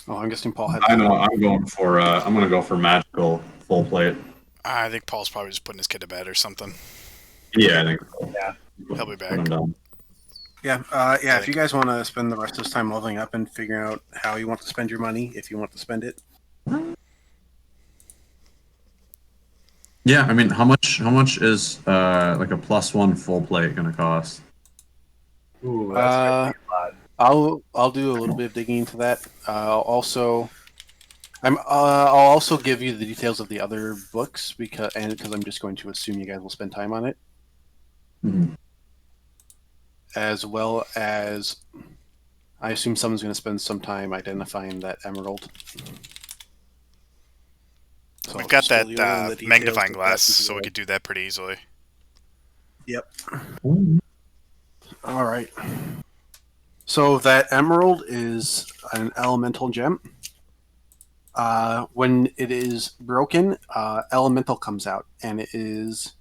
Oh, I'm guessing Paul had I know the. I'm going for I'm gonna go for magical full plate. I think Paul's probably just putting his kid to bed or something. Yeah, I think Yeah. He'll be when I'm back. done. Yeah, Yeah, I If you think. guys want to spend the rest of this time leveling up and figuring out how you want to spend your money, if you want to spend it, Yeah, I mean, how much is like a +1 full plate gonna cost? Ooh, that's gonna uh, be a lot. I'll do a little bit of digging into that. I'll also give you the details of the other books because I'm just going to assume you guys will spend time on it, Mhm. as well as I assume someone's going to spend some time identifying that emerald. So We've I'll got just that fill you in the details magnifying of that. glass, so we could do that pretty easily. Yep. All right. So that emerald is an elemental gem. When it is broken, elemental comes out, and it is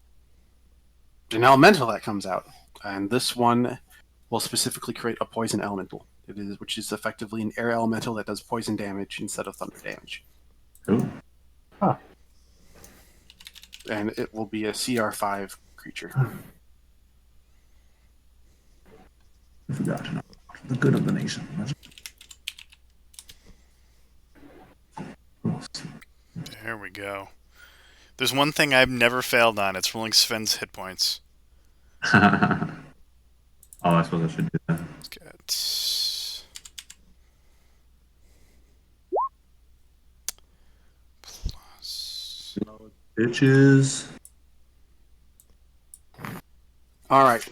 an elemental that comes out. And this one will specifically create a poison elemental. Which is effectively an air elemental that does poison damage instead of thunder damage. Cool. And it will be a CR5 creature. I forgot to know the good of the nation. There we go. There's one thing I've never failed on. It's rolling Sven's hit points. Oh, I suppose I should do that. Let's get plus. Bitches. All right.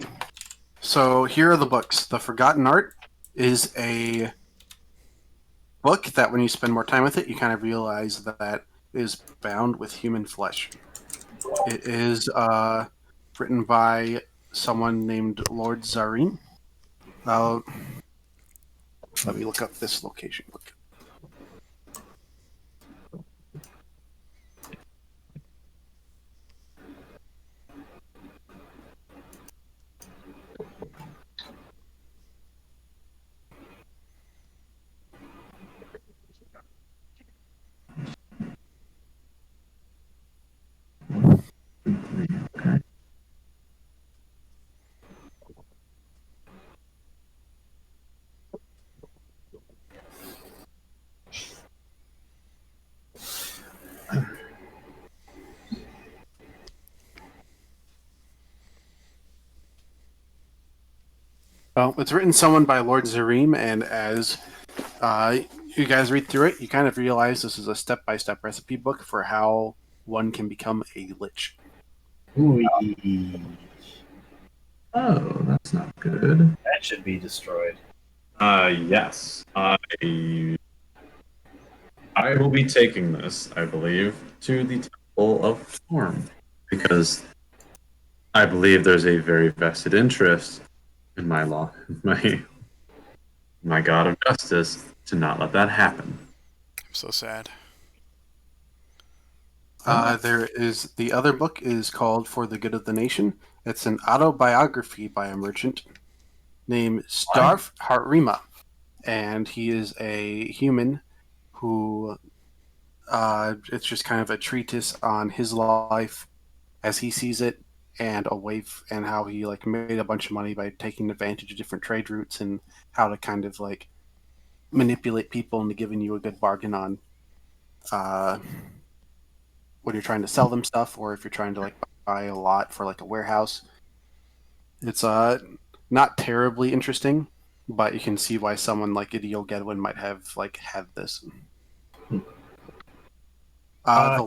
So here are the books. The Forgotten Art is a book that when you spend more time with it, you kind of realize that it is bound with human flesh. It is written by someone named Lord Zarin. Uh, Let me look up this location book. Okay. Well, it's written someone by Lord Zarim, and as uh, you guys read through it, you kind of realize this is a step-by-step recipe book for how one can become a lich. Ooh, Oh, that's not good. that should be destroyed. Yes. I will be taking this, I believe, to the Temple of Form because I believe there's a very vested interest in my law, my God of justice, to not let that happen. I'm so sad. There is the other book is called For the Good of the Nation. It's an autobiography by a merchant named Starf Harima, and he is a human who it's just kind of a treatise on his life as he sees it and and how he like made a bunch of money by taking advantage of different trade routes and how to kind of like manipulate people into giving you a good bargain on uh, when you're trying to sell them stuff or if you're trying to like buy a lot for like a warehouse. It's not terribly interesting, but you can see why someone like Ideo Gedwin might have like had this. Uh, The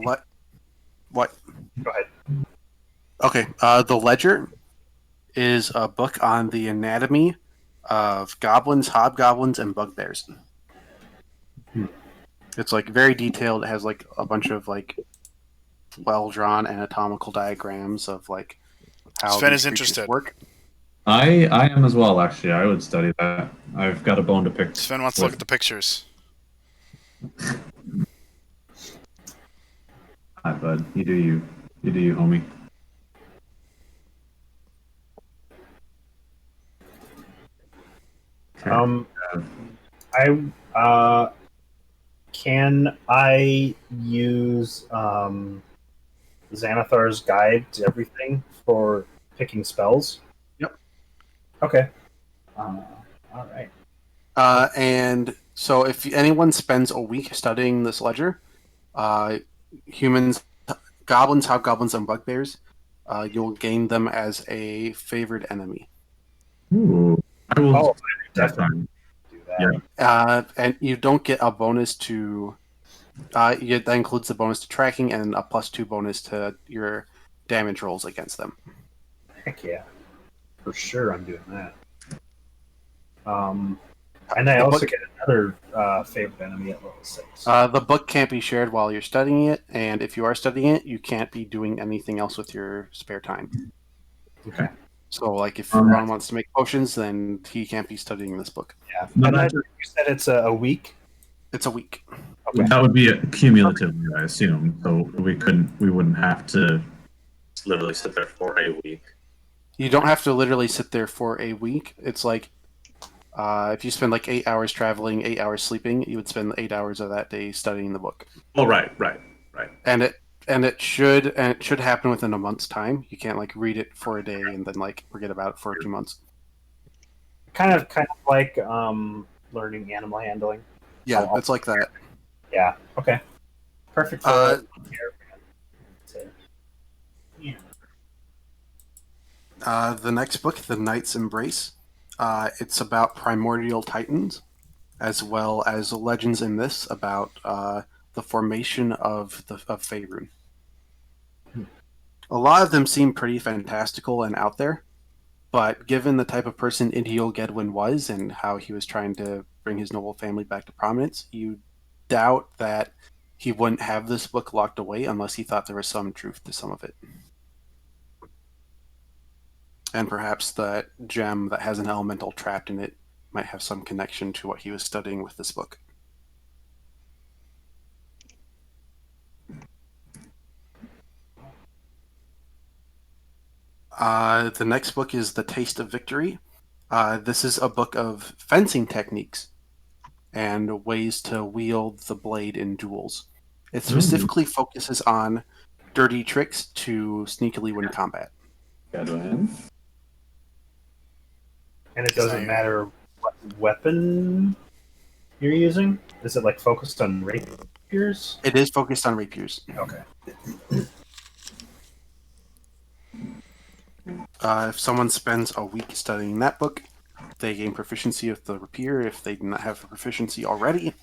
what? Go ahead. Okay. The Ledger is a book on the anatomy of goblins, hobgoblins, and bugbears. It's like very detailed. It has like a bunch of like well drawn anatomical diagrams of like how Sven these is creatures interested. work. I am as well, actually. I would study that. I've got a bone to pick Sven wants to look at with. the pictures. Hi, bud. You do you. You do you, homie. Okay. Um, Uh, I Can I use Xanathar's Guide to Everything for picking spells? Yep. Okay. All right. And so, if anyone spends a week studying this ledger, humans, goblins, hobgoblins, and bugbears, you'll gain them as a favored enemy. Ooh, I will. Oh, That definitely time. do that. Yeah. And you don't get a bonus to. That includes the bonus to tracking and a +2 bonus to your damage rolls against them. Heck yeah. For sure, I'm doing that. And I The also book- get another favorite enemy at level 6. The book can't be shared while you're studying it, and if you are studying it, you can't be doing anything else with your spare time. Okay. So, like, if Ron wants to make potions, then he can't be studying this book. Yeah. No, And that's- you said it's a week? It's a week. Okay. That would be a cumulative, I assume. So we wouldn't have to literally sit there for a week. You don't have to literally sit there for a week. It's like if you spend like 8 hours traveling, 8 hours sleeping, you would spend 8 hours of that day studying the book. Oh, right. And it should happen within a month's time. You can't like read it for a day and then like forget about it for 2 months. Kind of like learning animal handling. Yeah, Oh, it's like that. Yeah. Okay. Perfect for caravan. So, yeah. The next book, The Knight's Embrace, it's about primordial titans, as well as legends in this about the formation of Faerun. A lot of them seem pretty fantastical and out there, but given the type of person Idiol Gedwin was and how he was trying to bring his noble family back to prominence, you doubt that he wouldn't have this book locked away unless he thought there was some truth to some of it. And perhaps that gem that has an elemental trapped in it might have some connection to what he was studying with this book. The next book is The Taste of Victory. This is a book of fencing techniques and ways to wield the blade in duels. It specifically focuses on dirty tricks to sneakily win combat. Go ahead. And it doesn't matter what weapon you're using? Is it like focused on rapiers? It is focused on rapiers. Okay. If someone spends a week studying that book, they gain proficiency with the rapier if they do not have the proficiency already.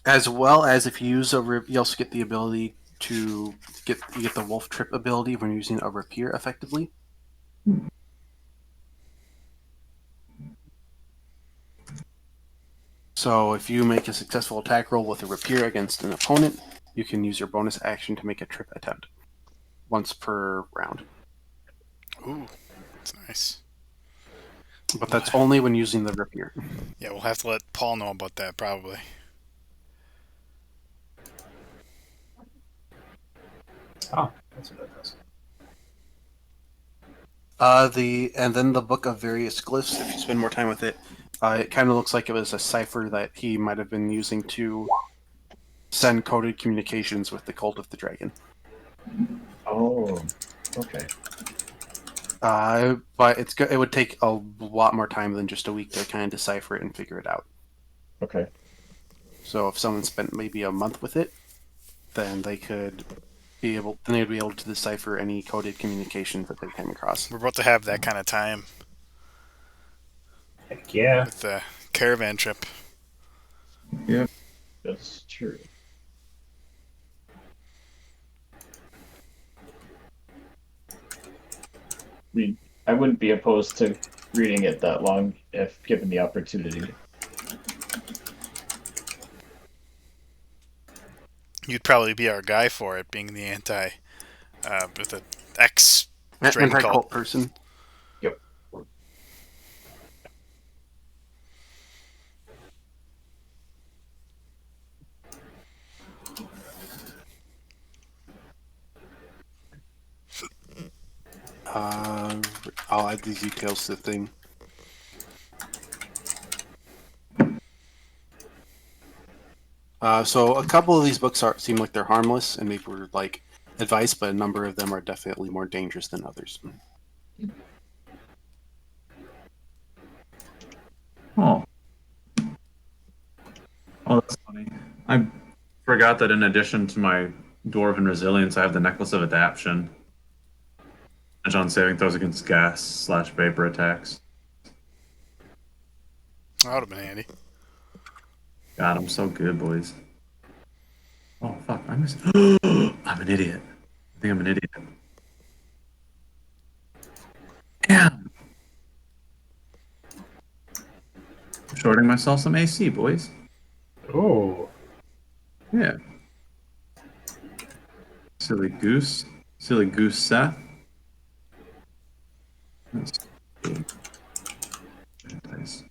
As well as if you use you also get the ability to get the wolf trip ability when using a rapier effectively. So if you make a successful attack roll with a rapier against an opponent, you can use your bonus action to make a trip attempt once per round. Ooh, that's nice. But that's only when using the rapier. Yeah, we'll have to let Paul know about that probably. Oh, that's what that does. And then the Book of Various Glyphs, if you spend more time with it, it kind of looks like it was a cipher that he might have been using to send coded communications with the Cult of the Dragon. Oh, okay. But it would take a lot more time than just a week to kind of decipher it and figure it out. Okay. So if someone spent maybe a month with it, then they'd be able to decipher any coded communications that they came across. We're about to have that kind of time Heck yeah. with the caravan trip. Yep. That's true. I mean, I wouldn't be opposed to reading it that long if given the opportunity. You'd probably be our guy for it, being the with the ex Dragon Anti-cult Cult. person. Yep. Uh, I'll add these details to the thing. So a couple of these books seem like they're harmless and maybe were like advice, but a number of them are definitely more dangerous than others. Oh. Oh, that's funny. I forgot that in addition to my Dwarven Resilience, I have the Necklace of Adaption. On saving throws against gas/vapor attacks. That would have been handy. God, I'm so good, boys. Oh, fuck. I'm an idiot. I think I'm an idiot. Damn. I'm shorting myself some AC, boys. Oh, Yeah. Silly goose. Silly goose Seth. That's good. Nice.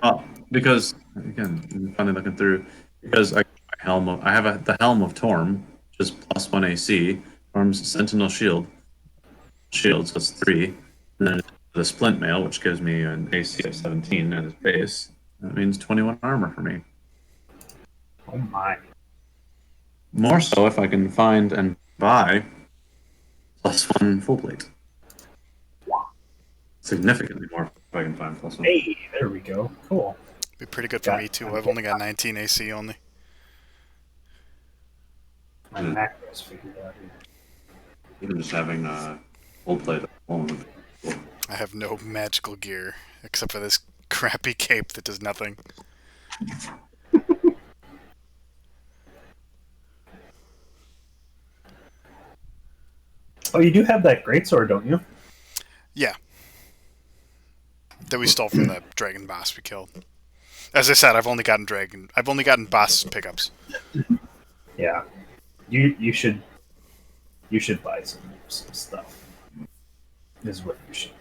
Oh, because again, I'm finally looking through because I have the Helm of Torm, just +1 AC. Torm's Sentinel shield, so it's 3. And then the Splint Mail, which gives me an AC of 17 at its base. That means 21 armor for me. oh my. More so if I can find and buy +1 full plate. Significantly more if I can find +1. Hey, there we go. Cool. Be pretty good for me too. I've only got 19 AC only. My macros figured out. Even just having full plate alone. I have no magical gear except for this crappy cape that does nothing. Oh, you do have that greatsword, don't you? Yeah. That we stole from the dragon boss we killed. As I said, I've only gotten boss pickups. Yeah. You should buy some stuff. Is what you should.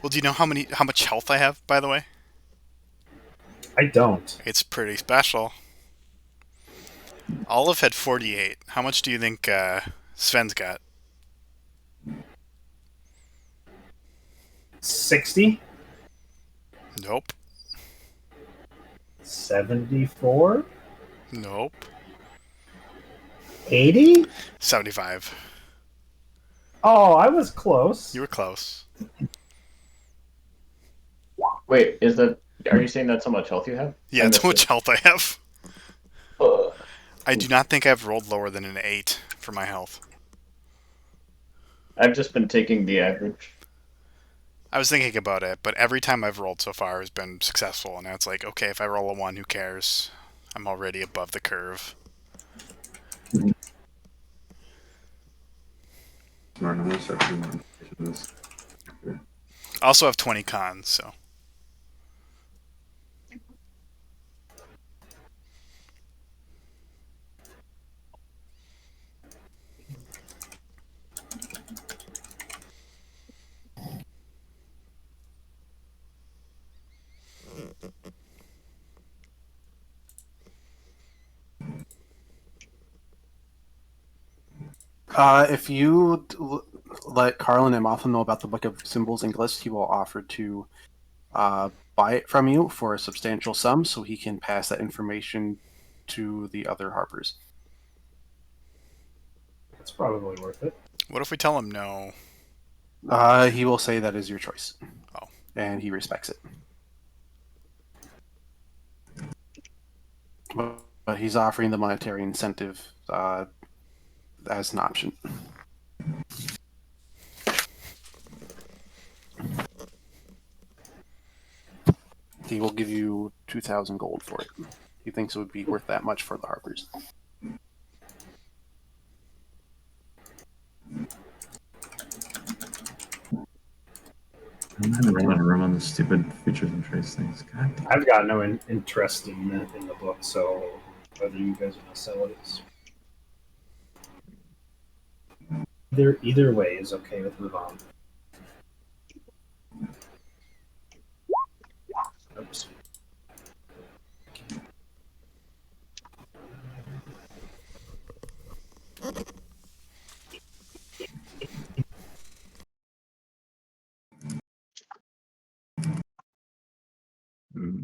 Well, do you know how much health I have, by the way? I don't. It's pretty special. Olive had 48. How much do you think Sven's got? 60? Nope. 74? Nope. 80? 75. Oh, I was close. You were close. Wait, are you saying that's how much health you have? Yeah, I that's how missed much health I have. it. I do not think I've rolled lower than an 8 for my health. I've just been taking the average. I was thinking about it, but every time I've rolled so far has been successful, and now it's like, okay, if I roll a 1, who cares? I'm already above the curve. Smart, I'm gonna start doing modifications. I also have 20 cons, so. If you let Carlin and Motham know about the Book of Symbols and Glyphs, he will offer to buy it from you for a substantial sum so he can pass that information to the other harpers. It's probably worth it. What if we tell him no? He will say that is your choice. Oh. And he respects it. But he's offering the monetary incentive as an option. He will give you 2,000 gold for it. He thinks it would be worth that much for the harpers. I'm having run out of room on the stupid features and traits things. God damn. I've got no interest in the book, so whether you guys are gonna sell it is either way is okay with move on. Oops. Hmm.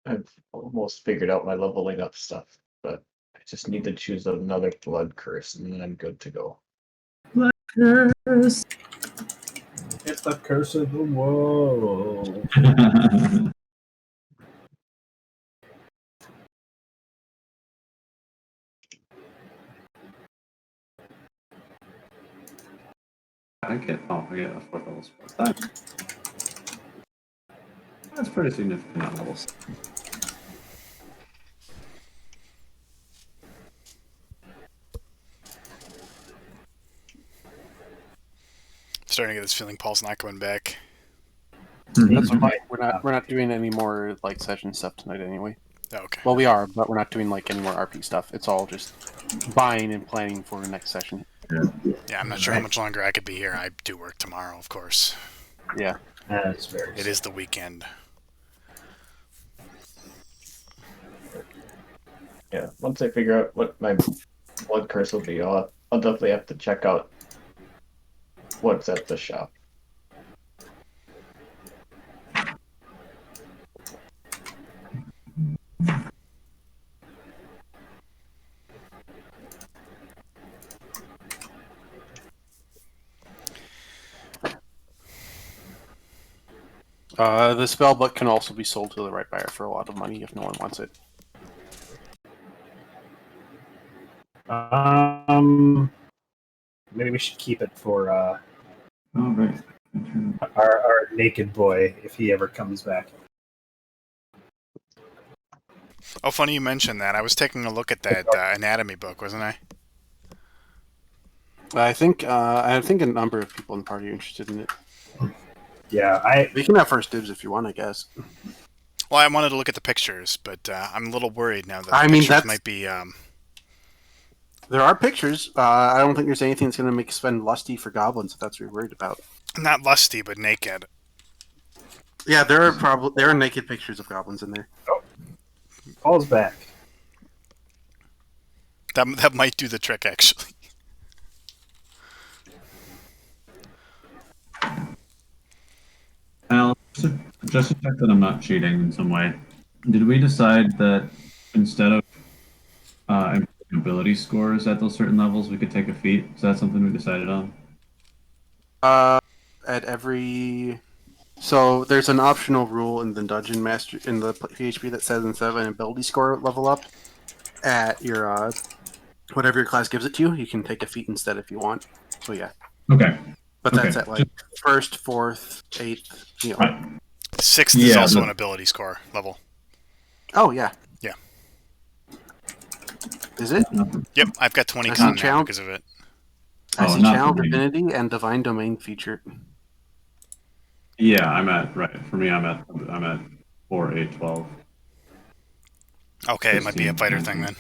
I've almost figured out my leveling up stuff, but I just need to choose another blood curse, and then I'm good to go. It's the curse of the world. I get a fourth level spell. That's pretty significant on levels. Starting to get this feeling Paul's not coming back. That's fine. We're not doing any more like session stuff tonight anyway. Oh, okay. Well, we are, but we're not doing like any more RP stuff. It's all just buying and planning for the next session. Yeah, I'm not sure how much longer I could be here. I do work tomorrow, of course. Yeah. That's very. It is the weekend. Yeah, once I figure out what my blood curse will be, I'll definitely have to check out what's at the shop. The spell book can also be sold to the right buyer for a lot of money if no one wants it. Maybe we should keep it for Oh, right. our naked boy if he ever comes back. Oh, funny you mentioned that. I was taking a look at that anatomy book, wasn't I? I think a number of people in the party are interested in it. Yeah, We can have first dibs if you want, I guess. Well, I wanted to look at the pictures, but I'm a little worried now that the I mean, pictures that's- might be... There are pictures. I don't think there's anything that's going to make you spend lusty for goblins if that's what you're worried about. not lusty, but naked. Yeah, there are naked pictures of goblins in there. Paul's back. That might do the trick, actually. Al, just to check that I'm not cheating in some way, did we decide that instead of improving ability scores at those certain levels, we could take a feat? Is that something we decided on? At every... So there's an optional rule in the Dungeon Master in the PHP that says instead of an ability score level up at your whatever your class gives it to you, you can take a feat instead if you want. So yeah, Okay. but that's Okay. at like first, fourth, eighth. You know. Right. 6th is Yeah, also but- an ability score level. Oh yeah. Yeah. Is it? Yep, I've got 20 I see con now challenge- because of it. I Oh, see not Channel for me. Divinity and Divine Domain featured. Yeah, I'm at for me. I'm at 4, 8, 12. Okay, it might be a 16, fighter thing then.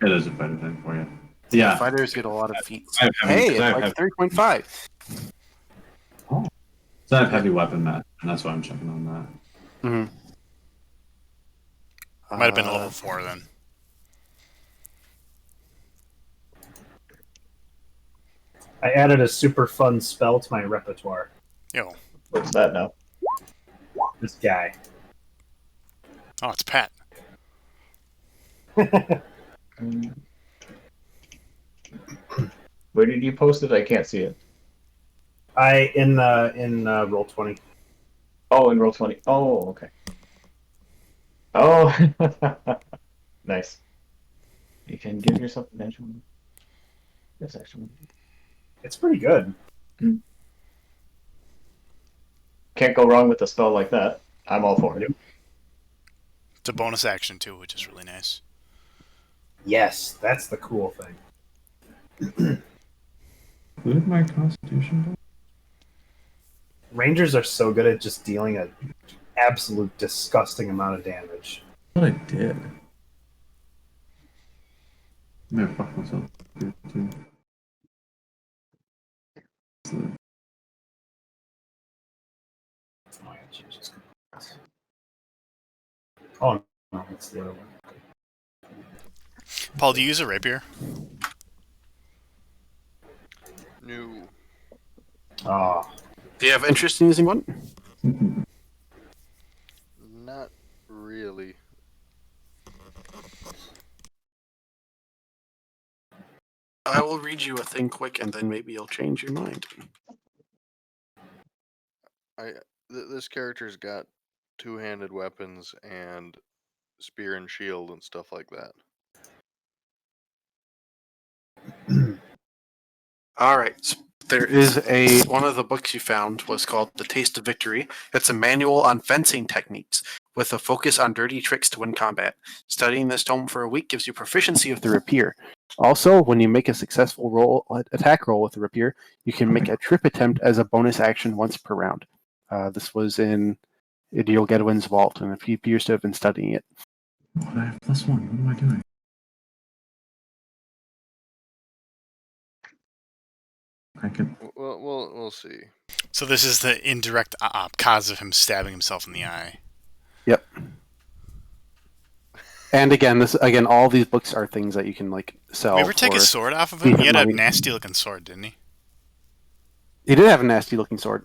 It is a fighter thing for you. Yeah, Yeah. fighters get a lot of feats. I have heavy- Hey, I it's have like 3.5. So I have heavy weapon mat, and that's why I'm checking on that. Mm-hmm. Might have been a level 4 then. I added a super fun spell to my repertoire. Yo. What's that now? This guy. Oh, it's Pat. Where did you post it? I can't see it. in Roll20. Oh, in Roll20. Oh, okay. Oh, nice. You can give yourself an edge one. Yes, actually. It's pretty good. Can't go wrong with a spell like that. I'm all for it. It's a bonus action too, which is really nice. Yes, that's the cool thing. include my Constitution die? Rangers are so good at just dealing an absolute disgusting amount of damage. I thought I did. I'm gonna fuck myself. Too. Oh, yeah, Jesus. Oh no, it's the other one. Paul, do you use a rapier? No. Oh, Do you have interest in using one? Not really. I will read you a thing quick, and then maybe you'll change your mind. This character's got two-handed weapons and spear and shield and stuff like that. All right. So there is one of the books you found was called The Taste of Victory. It's a manual on fencing techniques with a focus on dirty tricks to win combat. Studying this tome for a week gives you proficiency of the rapier. Also, when you make a successful attack roll with the rapier, you can make a trip attempt as a bonus action once per round. This was in Ideal Gedwin's vault, and he appears to have been studying it. What? I have +1. What am I doing? I can. We'll see. So this is the indirect cause of him stabbing himself in the eye. Yep. And again, all these books are things that you can sell. Did we ever take his sword off of him? He had a nasty looking sword, didn't he? He did have a nasty looking sword.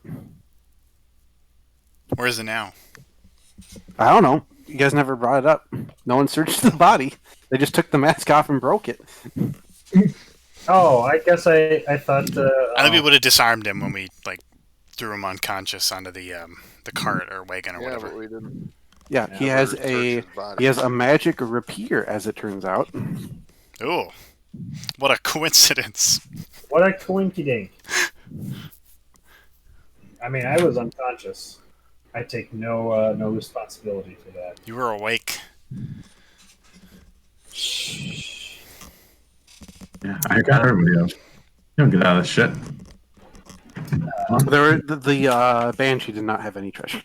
Where is it now? I don't know. You guys never brought it up. No one searched the body. They just took the mask off and broke it. oh, I guess I thought. I think we would have disarmed him when we threw him unconscious onto the cart or wagon or Yeah, whatever. but we didn't. Yeah, he has search his body. he has a magic rapier, as it turns out. Ooh, what a coincidence! What a twinky dink. I mean, I was unconscious. I take no responsibility for that. You were awake. Yeah, I got everybody else. You don't get out of this shit. The Banshee did not have any treasure.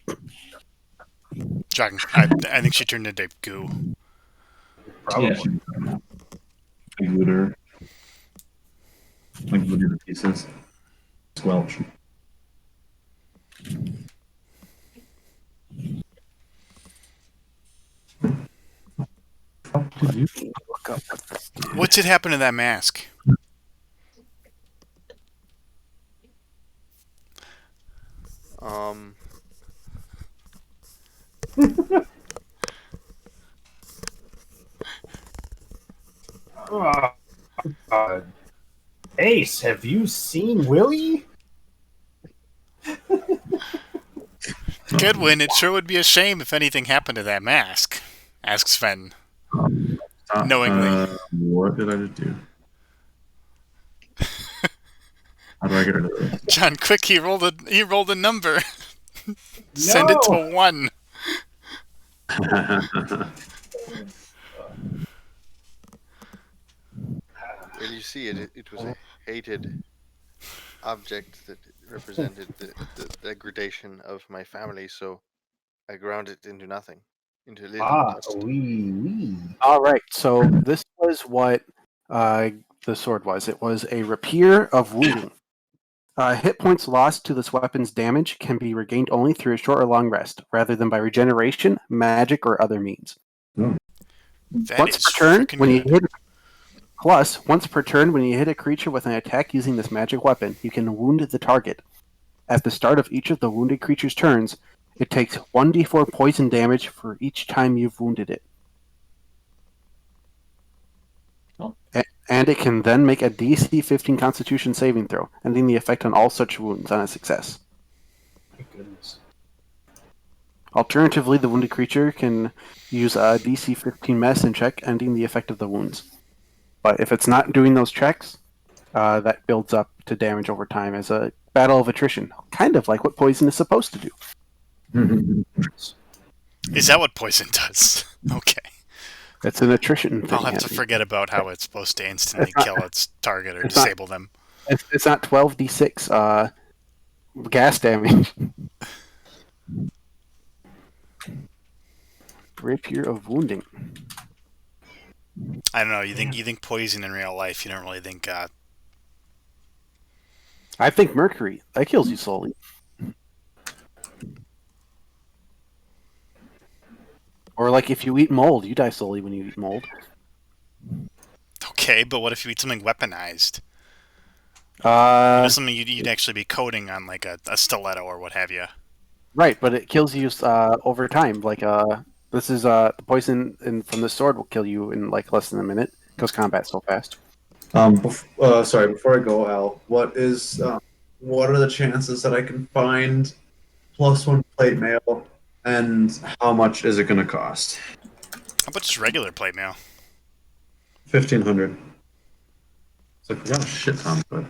Dragon, I think she turned into goo. Probably. Yeah. I glued her. I glued her to pieces. Squelch. What did you look up? What did happen to that mask? Oh, God. Ace, have you seen Willie? Goodwin, it sure would be a shame if anything happened to that mask, asks Sven. Knowingly. What did I just do? How do I get rid of this? John, quick! He rolled a number. Send it to 1. Well, you see, it was a hated object that represented the degradation of my family, so I ground it into nothing, into little dust. Wee. All right, so this was what the sword was. It was a rapier of wounding. Hit points lost to this weapon's damage can be regained only through a short or long rest, rather than by regeneration, magic, or other means. That Once is per turn, frickin' when you good. hit once per turn, when you hit a creature with an attack using this magic weapon, you can wound the target. At the start of each of the wounded creature's turns, it takes 1d4 poison damage for each time you've wounded it. And it can then make a DC 15 Constitution saving throw, ending the effect on all such wounds on a success. My goodness. Alternatively, the wounded creature can use a DC 15 medicine check, ending the effect of the wounds. But if it's not doing those checks, that builds up to damage over time as a battle of attrition, kind of like what poison is supposed to do. Is that what poison does? Okay. It's an attrition thing. I'll have to Andy. forget about how it's supposed to instantly kill its target or it's not- disable them. It's not 12d6 gas damage. Rapier of Wounding. I don't know. You think poison in real life? You don't really think. I think mercury. That kills you slowly. Or like if you eat mold, you die slowly when you eat mold. Okay, but what if you eat something weaponized? Something you'd actually be coating on, like a stiletto or what have you. Right, but it kills you over time. Like this is the poison from the sword will kill you in like less than a minute because combat's so fast. Sorry, before I go, Al, what are the chances that I can find +1 plate mail, and how much is it going to cost? How about just regular plate mail? 1,500. It's like we got a shit ton, but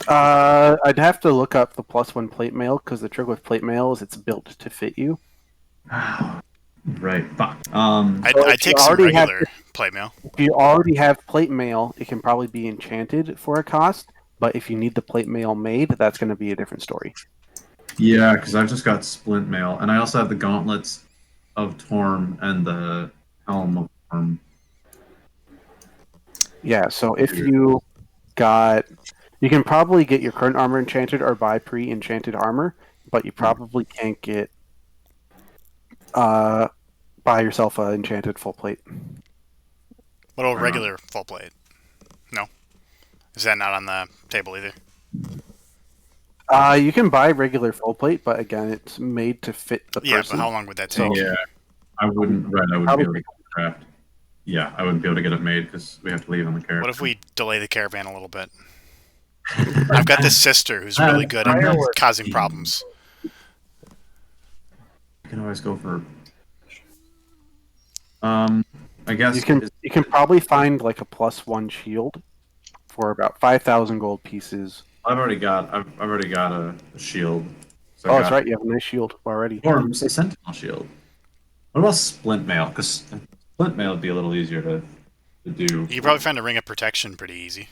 I'd have to look up the +1 plate mail because the trick with plate mail is it's built to fit you. right. Fuck. I'd take some regular plate mail. If you already have plate mail, it can probably be enchanted for a cost. But if you need the plate mail made, that's going to be a different story. Yeah, because I've just got splint mail, and I also have the gauntlets of Torm and the helm of Torm. Yeah, so if you can probably get your current armor enchanted or buy pre-enchanted armor, but you probably can't get buy yourself an enchanted full plate. What about regular full plate? No, is that not on the table either? You can buy regular full plate, but again, it's made to fit the person. Yeah, but how long would that take? Yeah, I wouldn't be able to get it craft. Yeah, I wouldn't be able to get it made because we have to leave on the caravan. What if we delay the caravan a little bit? I've got this sister who's really good at causing problems. You can always go for. I guess you can probably find like a +1 shield for about 5,000 gold pieces. I've already got a shield. So that's right. You have a nice shield already. Or a sentinel shield. What about splint mail? Because splint mail would be a little easier to do. You can probably find a ring of protection pretty easy.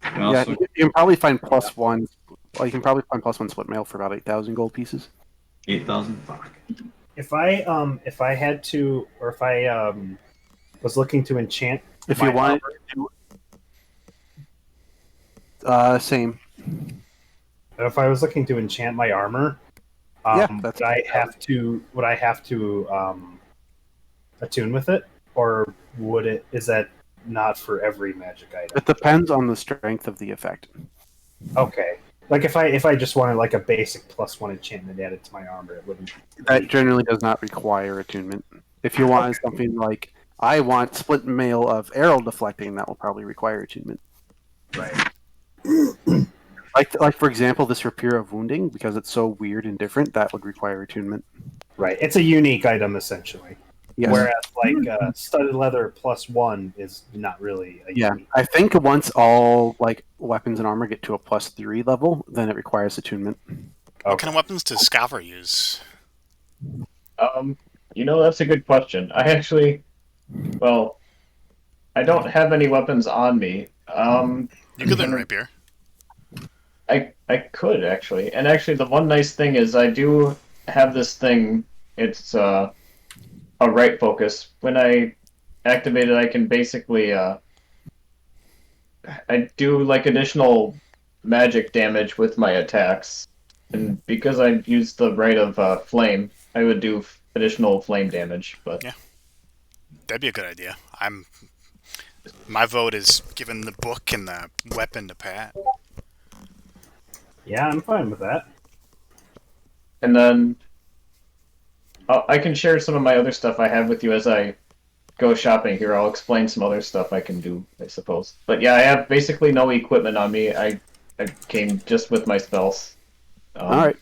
Yeah, you can probably find +1. Well, you can probably find +1 split mail for about 8,000 gold pieces. 8,000. Fuck. If I had to, or if I was looking to enchant, if you want, same. If I was looking to enchant my armor, would I have to attune with it, or is that not for every magic item? It depends on the strength of the effect. Okay. Like if I just wanted like a basic +1 enchantment added to my armor, it wouldn't. That generally does not require attunement. If you want something like I want split mail of arrow deflecting, that will probably require attunement. Right. Like for example, this Rapier of Wounding, because it's so weird and different, that would require attunement. Right. It's a unique item essentially. Yes. Whereas like studded leather +1 is not really a unique. I think once all like weapons and armor get to a +3 level, then it requires attunement. What kind of weapons does Scavar use? That's a good question. I actually, I don't have any weapons on me. You could learn rapier. I could actually, and actually the one nice thing is I do have this thing. It's a right focus. When I activate it, I can basically I do like additional magic damage with my attacks, and because I use the right of flame, I would do additional flame damage. But yeah, that'd be a good idea. My vote is giving the book and the weapon to Pat. Yeah, I'm fine with that. And then I can share some of my other stuff I have with you as I go shopping here. I'll explain some other stuff I can do, I suppose. But yeah, I have basically no equipment on me. I came just with my spells. All right.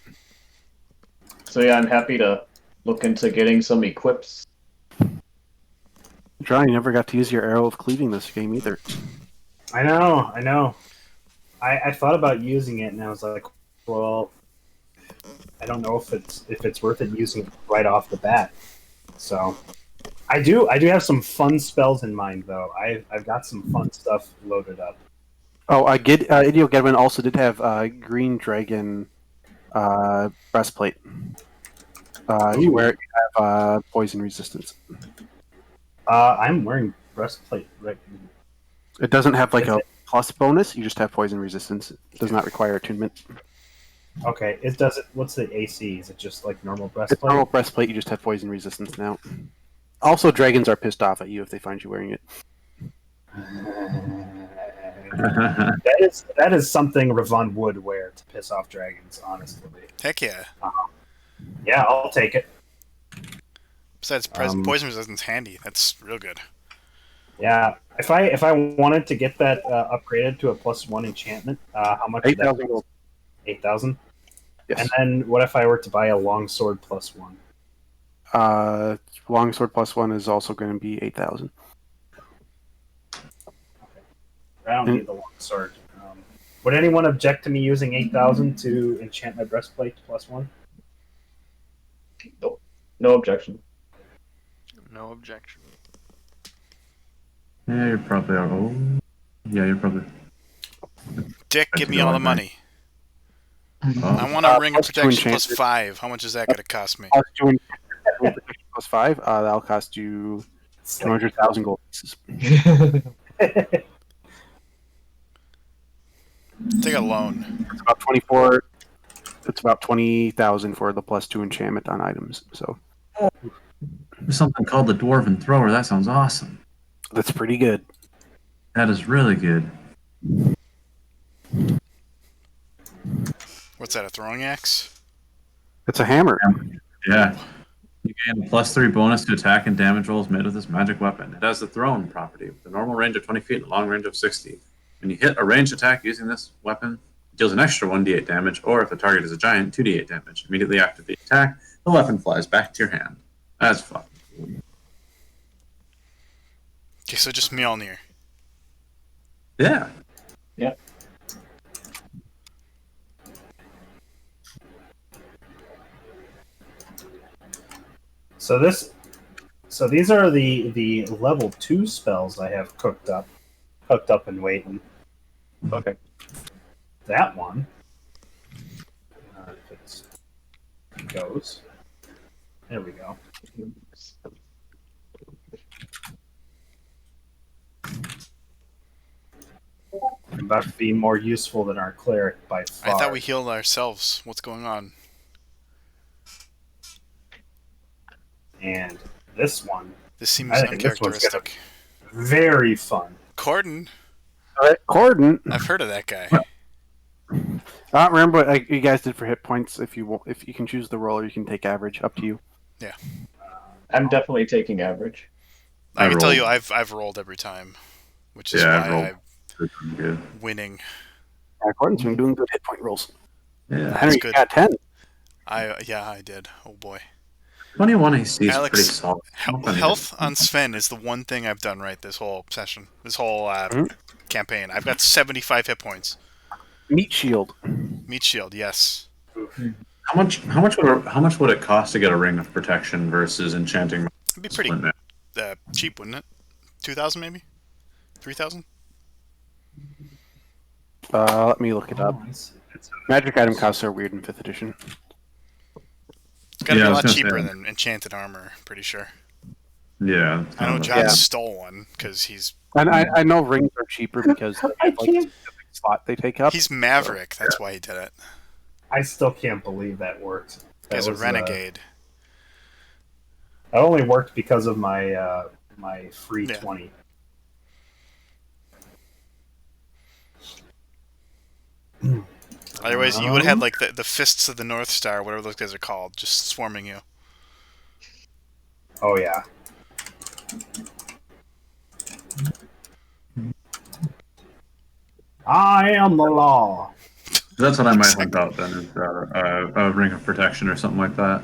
So yeah, I'm happy to look into getting some equips. John, you never got to use your Arrow of Cleaving this game either. I know. I thought about using it, and I was like, well, I don't know if it's worth it using it right off the bat. So, I do have some fun spells in mind, though. I've got some fun stuff loaded up. Oh, Idio Gedwin also did have Green Dragon breastplate. If you wear it, you have poison resistance. I'm wearing breastplate right. It doesn't have like Is a it- plus bonus. You just have poison resistance. It does not require attunement. Okay, it does it. What's the AC? Is it just like normal It's breastplate? normal breastplate. You just have poison resistance now. Also, dragons are pissed off at you if they find you wearing it. That is something Ravon would wear to piss off dragons. Honestly, Heck yeah. yeah, I'll take it. Besides, poison resistance handy. That's real good. Yeah, if I wanted to get that upgraded to a +1 enchantment, how much? 8,000 gold. 8,000. Yes. And then what if I were to buy a longsword +1? Longsword +1 is also going to be 8,000. I don't need the longsword. Would anyone object to me using 8,000 to enchant my breastplate +1? No objection. No objection. Yeah, you're probably yeah, you're probably. Dick, give me all the money. Oh. I want a ring of plus two protection enchanted. +5. How much is that going to cost me? Plus 2 +5. That'll cost you 200,000 gold pieces. Take a loan. It's about 24. It's about 20,000 for the +2 enchantment on items. So There's something called the Dwarven Thrower. That sounds awesome. that's pretty good. That is really good. What's that, a throwing axe? It's a hammer. Yeah. You gain a +3 bonus to attack and damage rolls made with this magic weapon. It has the thrown property, with a normal range of 20 feet and a long range of 60. When you hit a ranged attack using this weapon, it deals an extra 1d8 damage, or if the target is a giant, 2d8 damage. Immediately after the attack, the weapon flies back to your hand. That's fucking cool. Okay, so just Mjolnir. Yeah. So these are the level 2 spells I have cooked up and waiting. Okay. That one, if it goes, there we go. I'm about to be more useful than our cleric by far. I thought we healed ourselves. What's going on? And this one, This seems I think this one's gonna- uncharacteristic. very fun. Corden? Corden. I've heard of that guy. Remember what you guys did for hit points. If you can choose the roll, or you can take average. Up to you. I'm definitely taking average. I can tell rolled. you I've rolled every time, which is Yeah, I've why rolled. I'm Good. winning. Corden's been doing good hit point rolls. Yeah. Henry, good. you got 10. I did. Oh boy. 21 AC is Alex, pretty solid. Health on Sven is the one thing I've done right this whole session. This whole campaign. I've got 75 hit points. Meat shield. Meat shield, yes. How much would it cost to get a ring of protection versus enchanting? It'd be pretty Splint cheap, wouldn't it? 2,000 maybe? 3,000? Let me look it up. Oh, I see. Magic item costs are weird in 5th edition. It's gotta Yeah, I be a was lot gonna cheaper say. than enchanted armor, pretty sure. Yeah. I know John Yeah. stole one because he's And I know rings are cheaper because they I have, like, a can't. specific slot they take up. he's Maverick. That's why he did it. I still can't believe that worked. That He's a was, renegade. That only worked because of my my free Yeah. 20. Otherwise, you would have had like the fists of the North Star, whatever those guys are called, just swarming you. Oh yeah. I am the law. That's what I might hunt out then, is a ring of protection or something like that.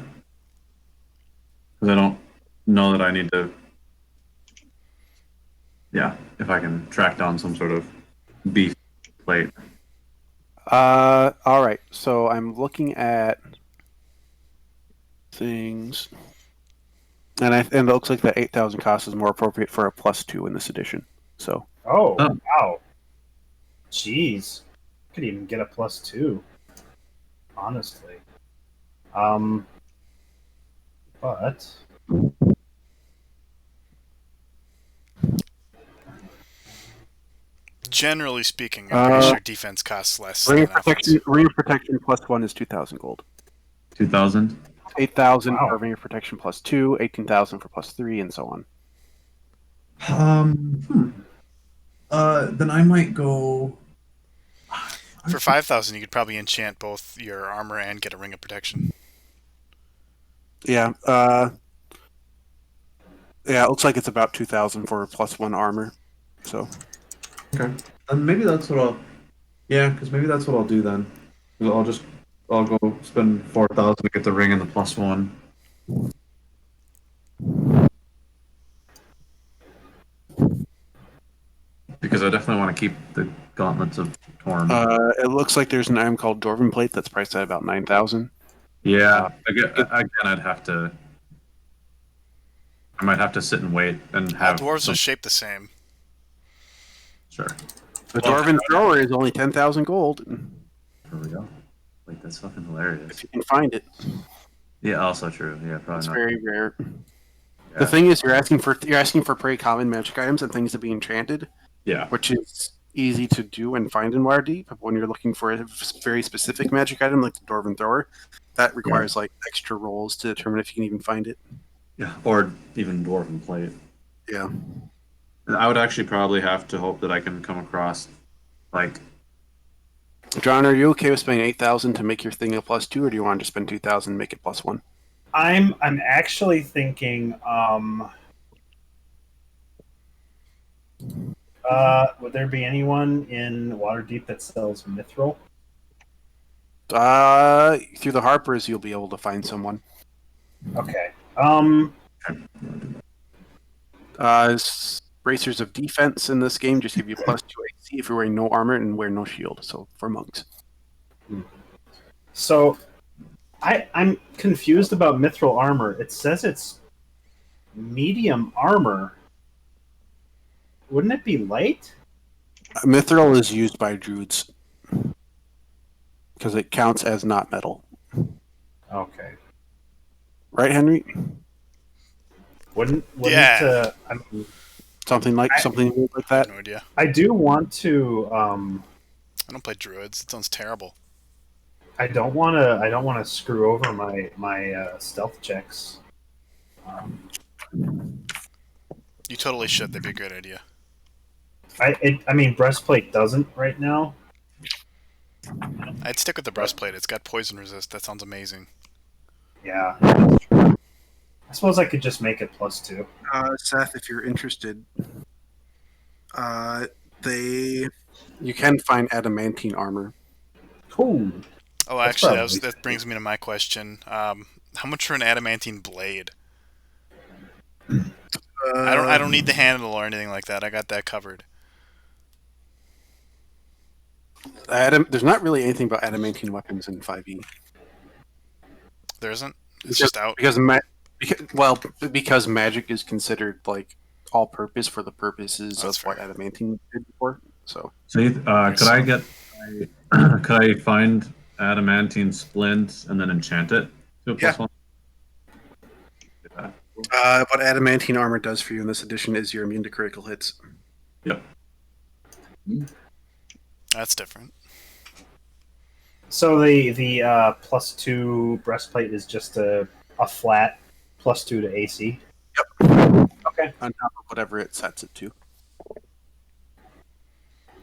Because I don't know that I need to. Yeah, if I can track down some sort of beef plate. All right. So I'm looking at things, and it looks like that 8,000 cost is more appropriate for a +2 in this edition. So Oh, Oh. wow. Jeez, could even get a +2. Honestly, but Generally speaking, I'm pretty sure defense costs less than offense. Ring of protection +1 is 2,000 gold. 2,000. 8,000 Wow. for ring of protection +2, 18,000 for +3, and so on. Then I might go. For 5,000, you could probably enchant both your armor and get a ring of protection. Yeah. Yeah, it looks like it's about 2,000 for +1 armor. So Okay. And maybe that's what I'll. Yeah, because maybe that's what I'll do then. 'Cause I'll go spend 4,000 to get the ring and the +1. Because I definitely want to keep the gauntlets of Torm. it looks like there's an item called Dwarven Plate that's priced at about 9,000. Yeah, again, I'd have to. I might have to sit and wait and All have. dwarves some- are shaped the same. Sure. The Well, Dwarven Thrower is only 10,000 gold There we go. Like that's fucking hilarious. if you can find it. Yeah, also true. Yeah, probably It's not. very rare. Yeah. The thing is, you're asking for pretty common magic items and things to be enchanted, Yeah. which is easy to do and find in Waterdeep. But when you're looking for a very specific magic item like the Dwarven Thrower, that requires like extra rolls to determine if you can even find it. Yeah, or even dwarven plate. Yeah. I would actually probably have to hope that I can come across, like, John, are you okay with spending 8,000 to make your thing a +2, or do you want to just spend 2,000 and make it +1? I'm actually thinking, would there be anyone in Waterdeep that sells Mithril? Through the Harpers, you'll be able to find someone. Okay. Bracers of Defense in this game just give you +2 AC if you're wearing no armor and wear no shield. So for monks. So, I'm confused about Mithril armor. It says it's medium armor. Wouldn't it be light? Mithril is used by druids because it counts as not metal. Okay. Right, Henry? Wouldn't Yeah. I mean, Something like I that. No idea. I do want to. I don't play druids. It sounds terrible. I don't want to screw over my stealth checks. You totally should. That'd be a great idea. I mean, breastplate doesn't right now. I'd stick with the breastplate. It's got poison resist. That sounds amazing. Yeah. That's true. I suppose I could just make it +2. Seth, if you're interested, you can find adamantine armor. Cool. Oh, That's actually, probably- that brings me to my question. How much for an adamantine blade? I don't need the handle or anything like that. I got that covered. There's not really anything about adamantine weapons in 5e. There isn't. It's just out. because magic is considered like all-purpose for the purposes That's of what fair. adamantine did before. So could I find adamantine splint and then enchant it to a Yeah. +1? what adamantine armor does for you in this edition is you're immune to critical hits. Yep. That's different. So the +2 breastplate is just a flat +2 to AC. Okay. On top of whatever it sets it to.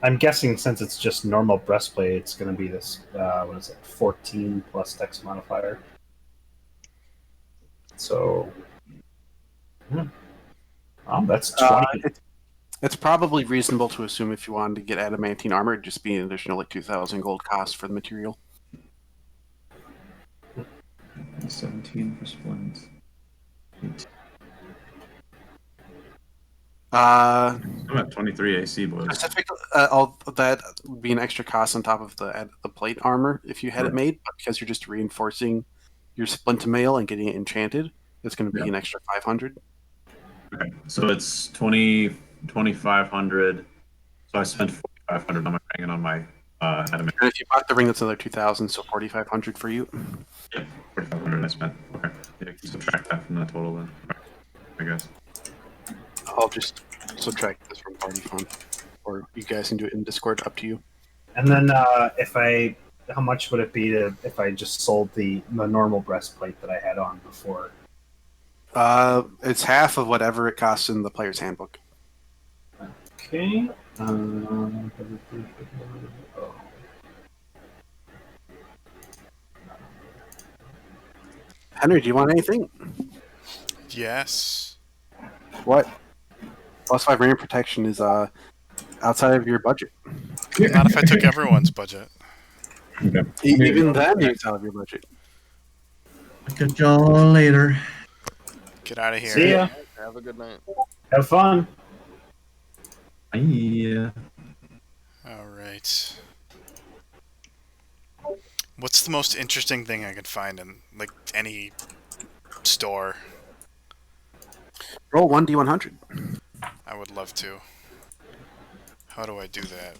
I'm guessing since it's just normal breastplate, it's going to be this 14 plus dex modifier. So, that's 20. It's probably reasonable to assume if you wanted to get adamantine armor, it'd just be an additional 2,000 gold cost for the material. 17 for splint. I'm at 23 AC, boys. Specifically, all that would be an extra cost on top of the plate armor if you had it made, but because you're just reinforcing your splint mail and getting it enchanted, it's going to be an extra 500. Okay, so it's 2,500. So I spent 500 on my ring and on my adamant. And if you bought the ring, that's another 2,000, so 4,500 for you. Yep, 4,500 I spent. Okay, yeah, you can subtract that from the total then. I guess. I'll just subtract this from party fund, or you guys can do it in Discord. Up to you. And then how much would it be if I just sold the normal breastplate that I had on before? It's half of whatever it costs in the player's handbook. Okay. Henry, do you want anything? Yes. What? +5 rain protection is outside of your budget. Not if I took everyone's budget. Even then, it's out of your budget. Catch y'all later. Get out of here. See ya. Have a good night. Have fun. Yeah. All right. What's the most interesting thing I could find in like any store? Roll 1d100. I would love to. How do I do that?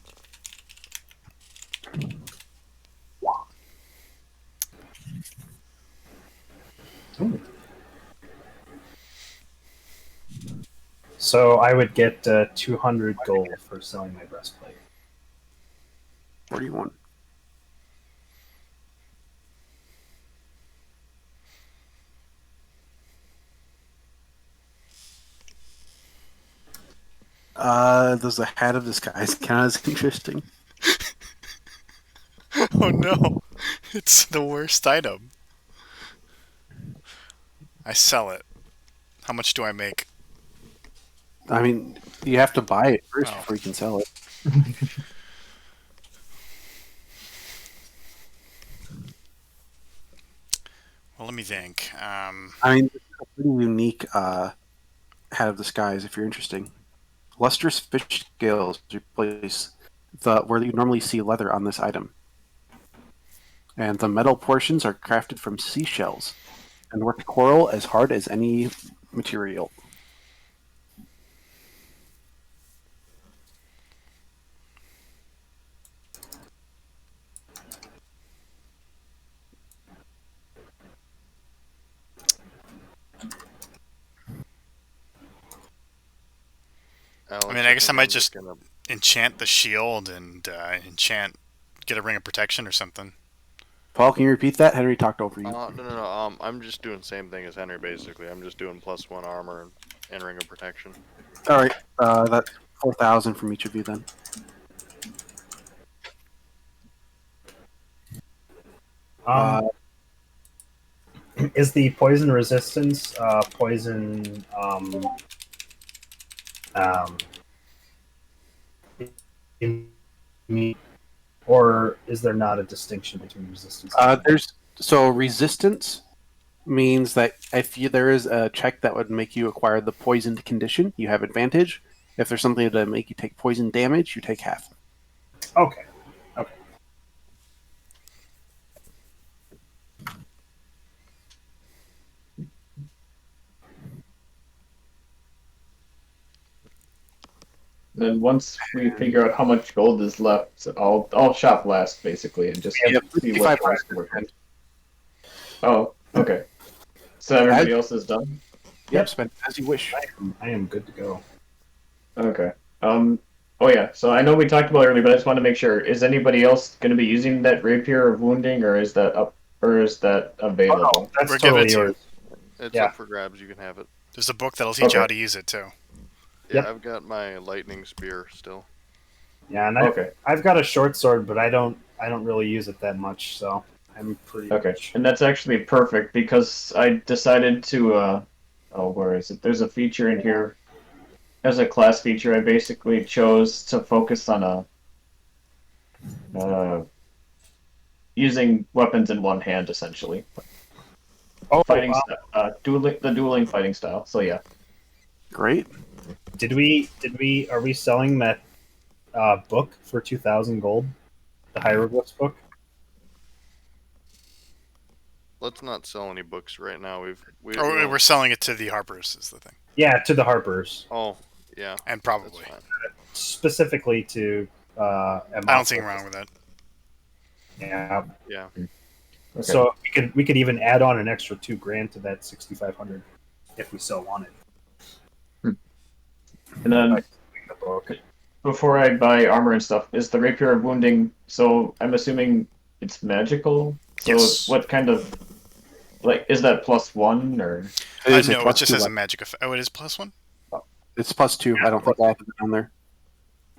So I would get 200 gold for selling my breastplate. 41. Does the hat of disguise count as interesting? Oh no! It's the worst item. I sell it. How much do I make? I mean, you have to buy it first Oh. before you can sell it. Well, let me think. I mean, it's a pretty unique hat of disguise if you're interesting. Lustrous fish scales replace where you normally see leather on this item. And the metal portions are crafted from seashells and work coral as hard as any material. I mean, I guess I might just enchant the shield and get a ring of protection or something. Paul, can you repeat that? Henry talked over you. No. I'm just doing the same thing as Henry, basically. I'm just doing +1 armor and ring of protection. All right, that's 4,000 from each of you then. Is the poison resistance poison or is there not a distinction between resistance? Resistance means that if there is a check that would make you acquire the poisoned condition, you have advantage. If there's something to make you take poison damage, you take half. Okay. Then once we figure out how much gold is left, I'll shop last basically and just Yeah, see what 5,500. price we're in. Oh, okay. So everybody else is done. Yep, spend as you wish. I am good to go. Okay. Oh yeah. So I know we talked about it earlier, but I just want to make sure: is anybody else going to be using that rapier of wounding, or is that up, or is that available? Oh, that's We're giving totally it to you. yours. It's Yeah. up for grabs. You can have it. There's a book that'll teach you Okay. how to use it too. Yeah, Yep. I've got my lightning spear still. Yeah, and Okay. I've got a short sword, but I don't really use it that much, so I'm pretty. Okay, much- and that's actually perfect because I decided to. Where is it? There's a feature in here. As a class feature, I basically chose to focus on using weapons in one hand, essentially. Oh, Fighting, wow. dueling fighting style. So yeah. Great. Are we selling that book for 2,000 gold? The hieroglyphs book? Let's not sell any books right now. We're selling it to the Harpers is the thing, Yeah, to the Harpers. Oh, yeah. and That's probably fine. Specifically to I don't see anything wrong with that. Yeah. Yeah. Okay. So we could even add on an extra $2,000 to that 6,500 if we still want it. And then before I buy armor and stuff, is the Rapier of Wounding? So I'm assuming it's magical. So Yes. what kind of like is that +1 or? It is a No, it plus just two has a weapon. magic effect. Oh, it is +1? It's +2. I don't think I have it down there.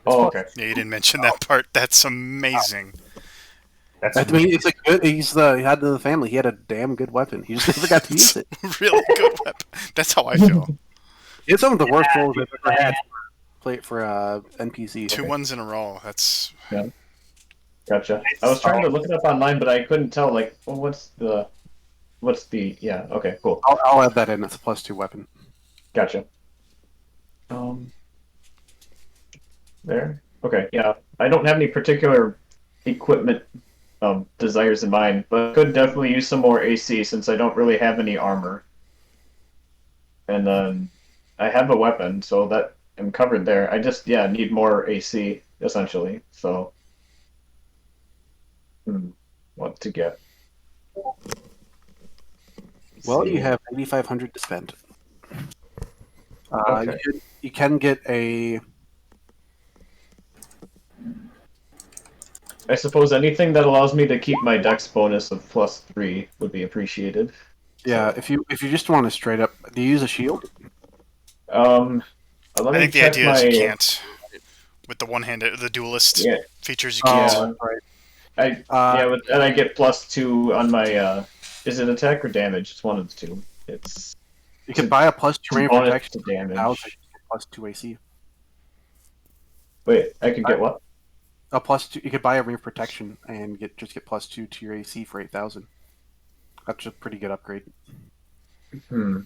Oh, okay. Yeah, you didn't mention that part. That's amazing. That's I mean, it's a good. He had the family. He had a damn good weapon. He just never got to use it. Really good weapon. That's how I feel. He had some of the worst rolls I've ever had for NPC. 2 ones in a row. That's Gotcha. I was trying to look it up online, but I couldn't tell. Like, well, what's the? Yeah. Okay. Cool. I'll add that in. It's a +2 weapon. Gotcha. There. Okay. Yeah. I don't have any particular equipment desires in mind, but could definitely use some more AC since I don't really have any armor. And then I have a weapon, so that I'm covered there. I just need more AC essentially. So what to get? Well, you have 8,500 to spend. Okay. You can get a. I suppose anything that allows me to keep my dex bonus of +3 would be appreciated. Yeah, if you just want to straight up, do you use a shield? Let I me think the check idea is you my- can't. With the one-handed, the duelist Yeah. features, you Oh, can't. right. I but then I get +2 on my. Is it attack or damage? It's one of the two. It's You can buy a +2 range bonus protection. to damage. Now it's +2 AC. Wait, I can get what? A +2. You could buy a ring of protection and get +2 to your AC for 8,000. That's a pretty good upgrade. Okay.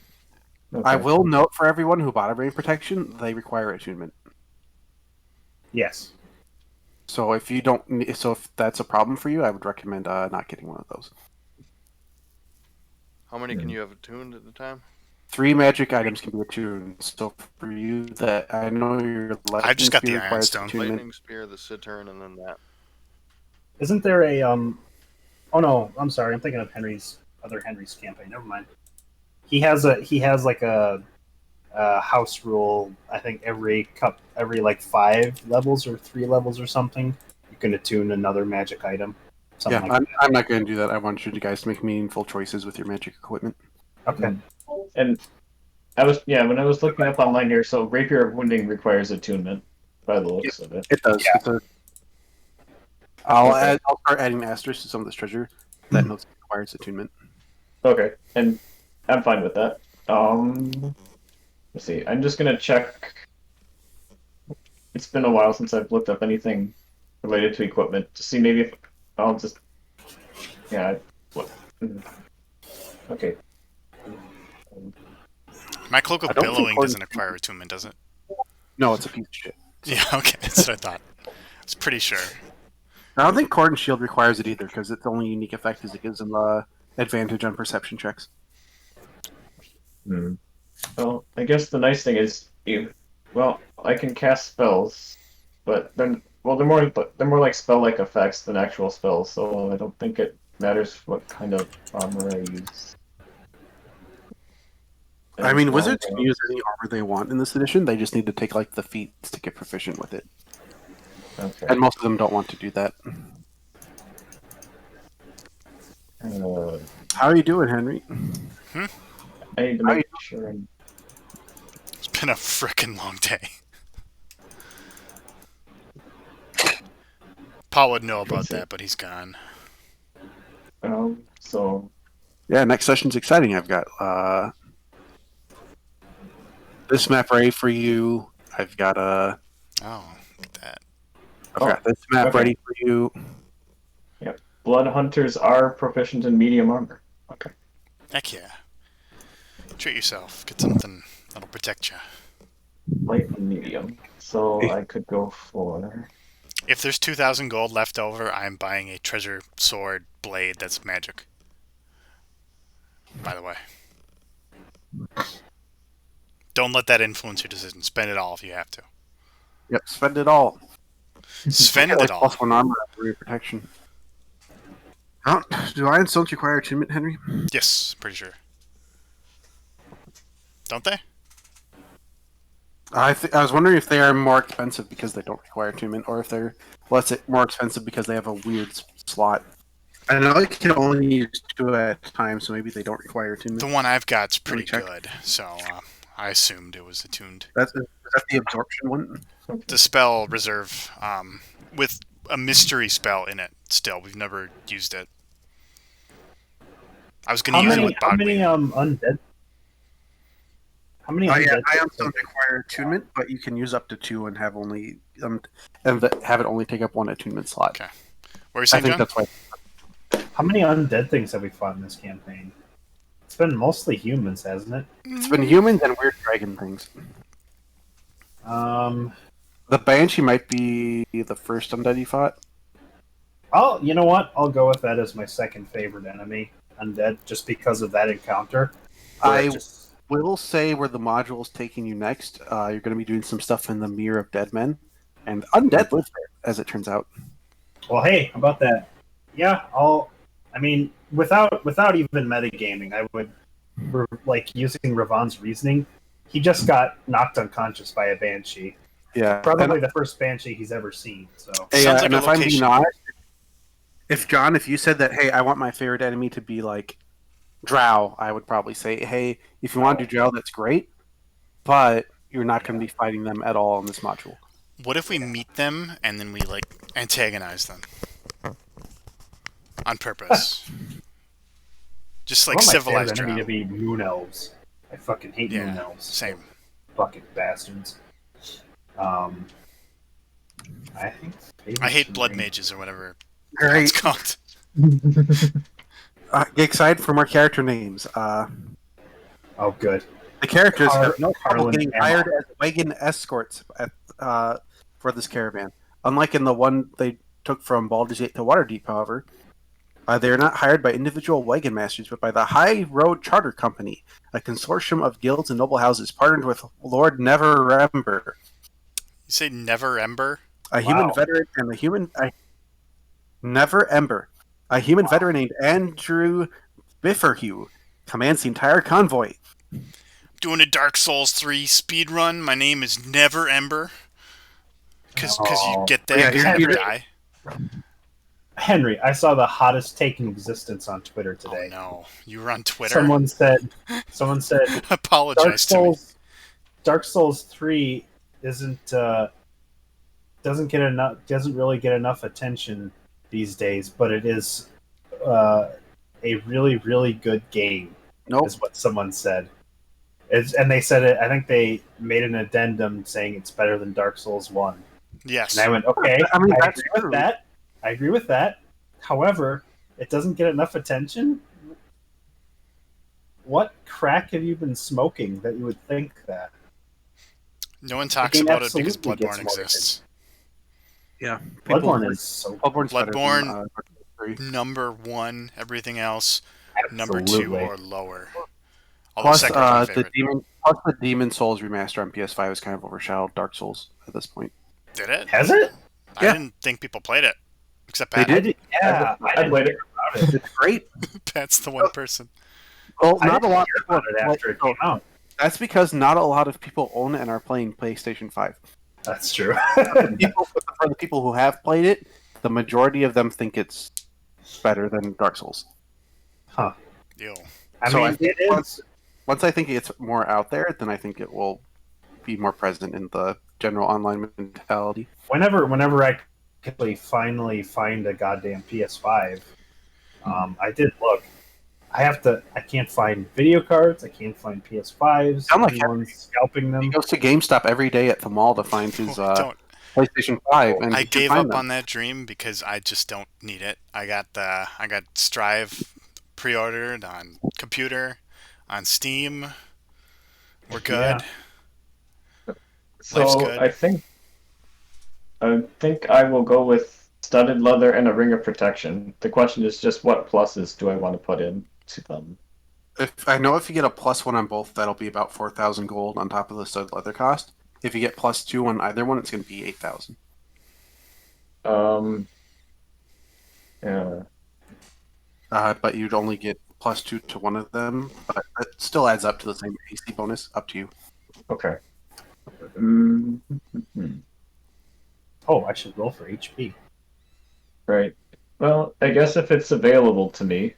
I will note for everyone who bought a ring of protection, they require attunement. Yes. So if you don't, if that's a problem for you, I would recommend not getting one of those. How many can you have attuned at the time? 3 magic items can be attuned. So for you, that I know your I've just got the lightning spear Iron requires Stone. attunement. Lightning spear, the cittern, and then that. Isn't there a Oh no, I'm sorry. I'm thinking of Henry's campaign. Never mind. He has like a house rule. I think every like 5 levels or 3 levels or something, you can attune another magic item. Yeah, Something like I'm not going to do that. I want you guys to make meaningful choices with your magic equipment. that. Okay. And when I was looking up online here, so Rapier of Wounding requires attunement by the looks of it. It does. Yeah. I'll Okay. start adding asterisks to some of this treasure that notes requires attunement. Okay, and I'm fine with that. Let's see. I'm just gonna check. It's been a while since I've looked up anything related to equipment to see maybe if I'll just. Yeah. Okay. My Cloak I of don't think Billowing Gordon- doesn't acquire attunement, does it? No, it's a piece of shit. Yeah, okay, that's what I thought. I was pretty sure. I don't think Cord and Shield requires it either, because its only unique effect is it gives them advantage on perception checks. Well, I guess the nice thing is I can cast spells, but they're more like spell-like effects than actual spells, so I don't think it matters what kind of armor I use. I mean, wizards can use any armor they want in this edition. They just need to take like the feats to get proficient with it, Okay. and most of them don't want to do that. How are you doing, Henry? I need to How make you- sure I'm. It's been a frickin' long day. Paul would know about that, but he's gone. So Yeah, next session's exciting. I've got this map ready for you. I've got Oh, look at that. this map okay. ready for you. blood hunters are proficient in medium armor. Okay. Heck yeah. Treat yourself. Get something that'll protect you. Light and medium. So I could go for. If there's 2,000 gold left over, I'm buying a treasure sword blade that's magic. By the way. Don't let that influence your decision. Spend it all if you have to. Yep, spend it all. Sven Get, did like, all. +1 armor and rear protection. Do Iron Stones require attunement, Henry? Yes, pretty sure. Don't they? I was wondering if they are more expensive because they don't require attunement, or if they're more expensive because they have a weird slot. I know you can only use 2 at a time, so maybe they don't require attunement. The one I've got's pretty check. good, so I assumed it was attuned. Is that the absorption one? The spell reserve, with a mystery spell in it. Still, we've never used it. I was going to use it with How many Bogwing. undead? How many Oh yeah, undead? Ion Stones require attunement, but you can use up to 2 and have only have it only take up 1 attunement slot. Okay. What are you I saying, think John? that's why. How many undead things have we fought in this campaign? It's been mostly humans, hasn't it? It's been humans and weird dragon things. The Banshee might be the first undead you fought. You know what? I'll go with that as my second favorite enemy, undead, just because of that encounter. I will say where the module is taking you next. You're going to be doing some stuff in the Mirror of Dead Men, and undead live there, as it turns out. Well, hey, how about that? Yeah, I mean, without even metagaming, I would like using Ravon's reasoning. He just got knocked unconscious by a banshee. Yeah, Probably the first banshee he's ever seen. So Hey, Sounds like and a if I'm being location. honest, if you said that, hey, I want my favorite enemy to be like Drow, I would probably say, hey, if you want to do Drow, that's great, but you're not going to be fighting them at all in this module. What if we meet them and then we like antagonize them on purpose? Just like I want my civilized favorite enemy Drow. to be moon elves. I fucking hate moon Yeah, elves. same. Fucking bastards. I think I hate blood mages or whatever Great. it's called. Get excited for more character names. Oh, good. The characters have no trouble Carlin getting Emma. hired as wagon escorts for this caravan. Unlike in the one they took from Baldur's Gate to Waterdeep, however, they are not hired by individual wagon masters, but by the High Road Charter Company, a consortium of guilds and noble houses partnered with Lord Neverember, You say Never Ember? a human Wow. veteran, and Neverember, a human veteran named Andrew Bifferhue, commands the entire convoy. Doing a Dark Souls 3 speed run. My name is Never Ember. Because you Oh. get that, Yeah, you you're- never you're- die. Henry, I saw the hottest take in existence on Twitter Oh today. no, you were on Twitter. Someone said Apologize to me. Dark Souls 3 doesn't really get enough attention these days, but it is a really, really good game. Nope. Is what someone said. And they said it. I think they made an addendum saying it's better than Dark Souls 1. Yes. And I went, okay, I mean, I that's agree true. with that. I agree with that. However, it doesn't get enough attention. What crack have you been smoking that you would think that? No one talks game about it because absolutely gets Bloodborne more exists. Yeah, Bloodborne is so Bloodborne's better than, Bloodborne- Dark Souls 3. Number 1, everything else number 2 absolutely. or lower. Although Plus, second is my the favorite. Demon Souls remaster on PS5 has kind of overshadowed Dark Souls at this point. Did it? Has it? I Yeah. didn't think people played it. Except They Pat. did. Yeah, I played it. It's great. Pat's the one person. Well, I not a didn't lot. hear about it after it came out. That's because not a lot of people own it and are playing PlayStation 5. That's true. For the people who have played it, the majority of them think it's better than Dark Souls. Ew. I So mean, I think it is. Once I think it's more out there, then I think it will be more present in the general online mentality. Whenever I finally find a goddamn PS5, I did look. I can't find video cards. I can't find PS5s. Sound like Everyone's scalping them. He goes to GameStop every day at the mall to find his Don't. PlayStation 5, and I he can gave find up them. on that dream because I just don't need it. I got Strive pre-ordered on computer, on Steam. We're good. Yeah. Life's So good. I think I will go with studded leather and a ring of protection. The question is just what pluses do I want to put in to them? If you get a +1 on both, that'll be about 4,000 gold on top of the stud leather cost. If you get +2 on either one, it's going to be 8,000. Yeah. But you'd only get +2 to one of them. But it still adds up to the same AC bonus. Up to you. Okay. Mm-hmm. Oh, I should roll for HP. Right. Well, I guess if it's available to me,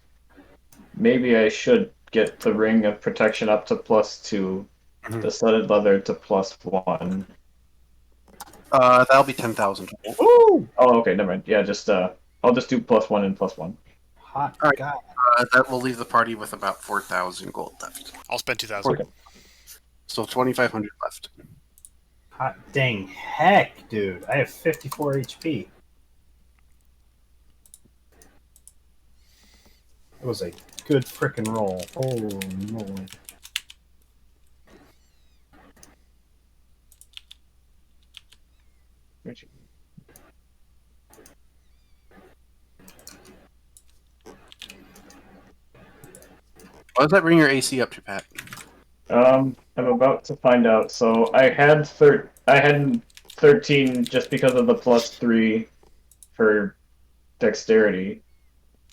maybe I should get the ring of protection up to +2, Mhm. the studded leather to +1. That'll be 10,000. Ooh! Oh, okay, never mind. Yeah, just I'll just do +1 and +1. Hot All right. God. That will leave the party with about 4,000 gold left. I'll spend 2,000. Okay. So 2,500 left. Hot dang heck, dude. I have 54 HP. It was a good frickin' roll. Holy moly. What does that bring your AC up to, Pat? I'm about to find out. So I had 13 just because of the +3 for dexterity,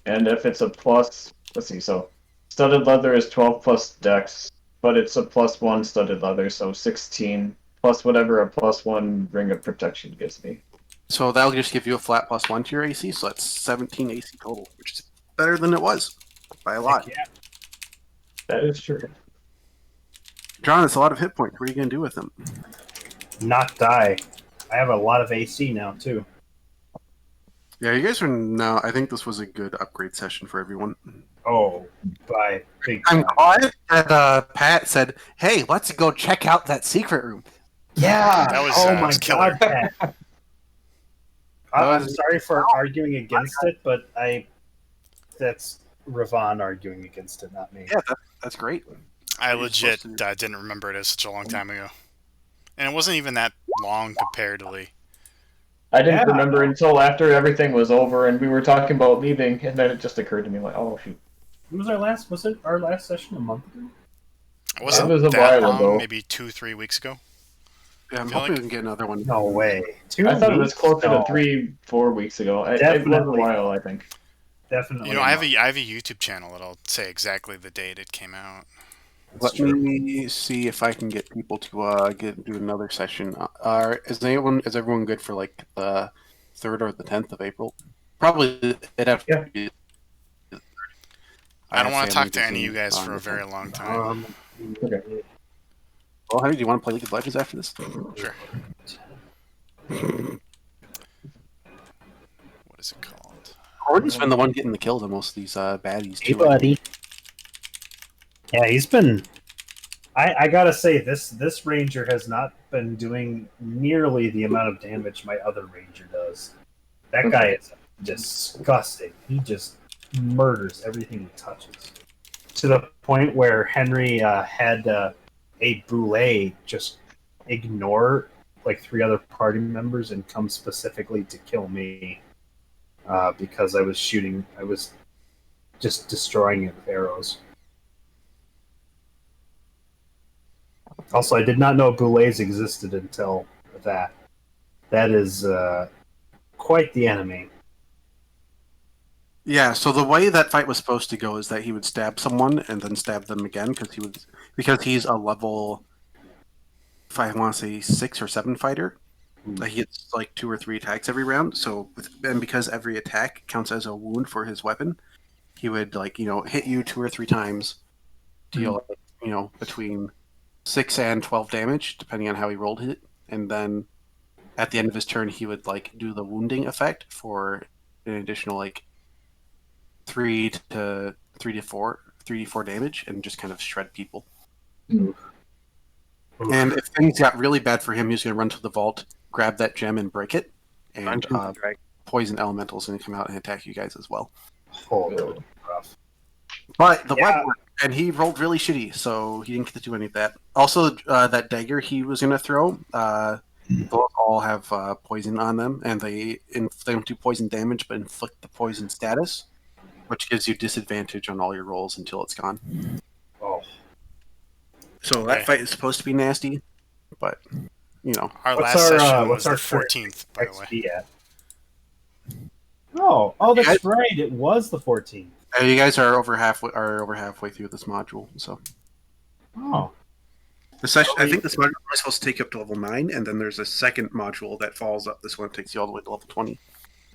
and if it's a plus, let's see. So studded leather is 12 plus dex, but it's a +1 studded leather, so 16 plus whatever a +1 ring of protection gives me. So that'll just give you a flat +1 to your AC. So that's 17 AC total, which is better than it was by a lot. Heck yeah. That is true. John, it's a lot of hit points. What are you gonna do with them? Not die. I have a lot of AC now, too. Yeah, you guys are now. I think this was a good upgrade session for everyone. Oh, by big I'm time. glad that Pat said, "Hey, let's go check out that secret room." Yeah. That was, oh that my was killer. God, Pat. I'm was- sorry for arguing against it, but that's Ravon arguing against it, not me. Yeah, that's great. I You're legit supposed to- didn't remember it as such a long time ago. And it wasn't even that long comparatively. I didn't Yeah. remember until after everything was over and we were talking about leaving, and then it just occurred to me like, oh shoot. Was it our last session a month ago? It wasn't was a that while long, ago. maybe 2-3 weeks ago. Yeah, I'm feel hoping like- we can get another one. No way. 2 I thought it was weeks? closer No, to 3-4 weeks ago. It was a Definitely. while, I think. Definitely. You know, I have not. a YouTube channel that'll say exactly the date it came out. That's Let true. me see if I can get people to do another session. Is everyone good for like the 3rd or the 10th of April? Probably it'd have to be. I don't have want to talk family to any of you visiting guys on for a the very 10th. long time. Okay. Well, Henry, do you want to play League of Legends after this? Sure. What is it called? Gordon's been the one getting the kills on most of these baddies Hey, too. buddy. Yeah, he's been. I gotta say, this ranger has not been doing nearly the amount of damage my other ranger does. That guy is disgusting. He just murders everything he touches. To the point where Henry had a Boule just ignore like 3 other party members and come specifically to kill me because I was just destroying it with arrows. Also, I did not know Boulets existed until that. That is quite the enemy. Yeah, so the way that fight was supposed to go is that he would stab someone and then stab them again because he's a level, if I want to say 6 or 7 fighter. He gets like 2 or 3 attacks every round. So and because every attack counts as a wound for his weapon, he would hit you 2 or 3 times, deal between 6 and 12 damage depending on how he rolled it, and then at the end of his turn he would do the wounding effect for an additional 3 to 4 damage and just kind of shred people. Oof. And if things got really bad for him, he was going to run to the vault, grab that gem, and break it. And poison elementals going to come out and attack you guys as well. Holy rough. But the Yeah. web worked, and he rolled really shitty, so he didn't get to do any of that. Also, that dagger he was going to throw, those all have poison on them, and they don't do poison damage, but inflict the poison status, which gives you disadvantage on all your rolls until it's gone. Oh. So that fight is supposed to be nasty, but Our What's last our, session what's was our the 14th, by the way. XP at? Oh, that's guys- right. It was the 14th. You guys are over halfway through this module. So Oh, the session, I think this module is supposed to take you up to level 9, and then there's a second module that follows up. This one takes you all the way to level 20.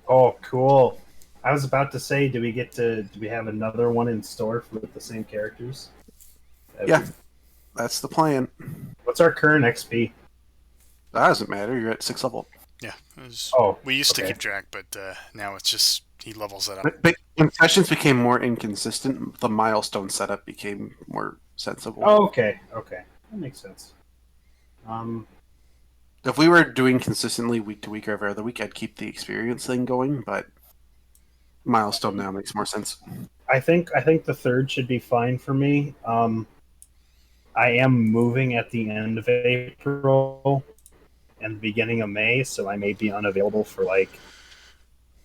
oh, cool. I was about to say, do we have another one in store with the same characters? Yeah. That's the plan. What's our current XP? That doesn't matter. You're at 6th level. Yeah, we used to okay. keep track, but now it's just he levels it up. But when sessions became more inconsistent, the milestone setup became more sensible. Oh, okay. That makes sense. If we were doing consistently week to week or every other week, I'd keep the experience thing going, but milestone now makes more sense. I think the 3rd should be fine for me. I am moving at the end of April and the beginning of May, so I may be unavailable for like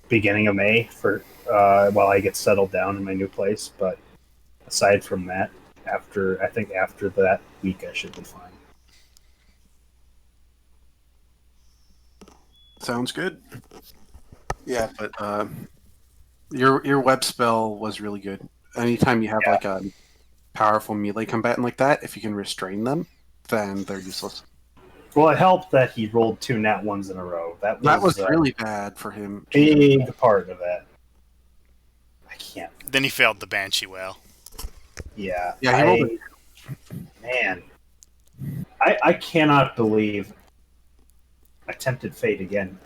beginning of May for while I get settled down in my new place. But aside from that, after that week, I should be fine. Sounds good. Yeah, but your web spell was really good. Anytime you have like a powerful melee combatant like that, if you can restrain them, then they're useless. Well, it helped that he rolled 2 nat 1s in a row. That was really bad for him. big part of that. I can't. Then he failed the Banshee Whale. Yeah. Yeah, he rolled Man, I cannot believe Attempted Fate again.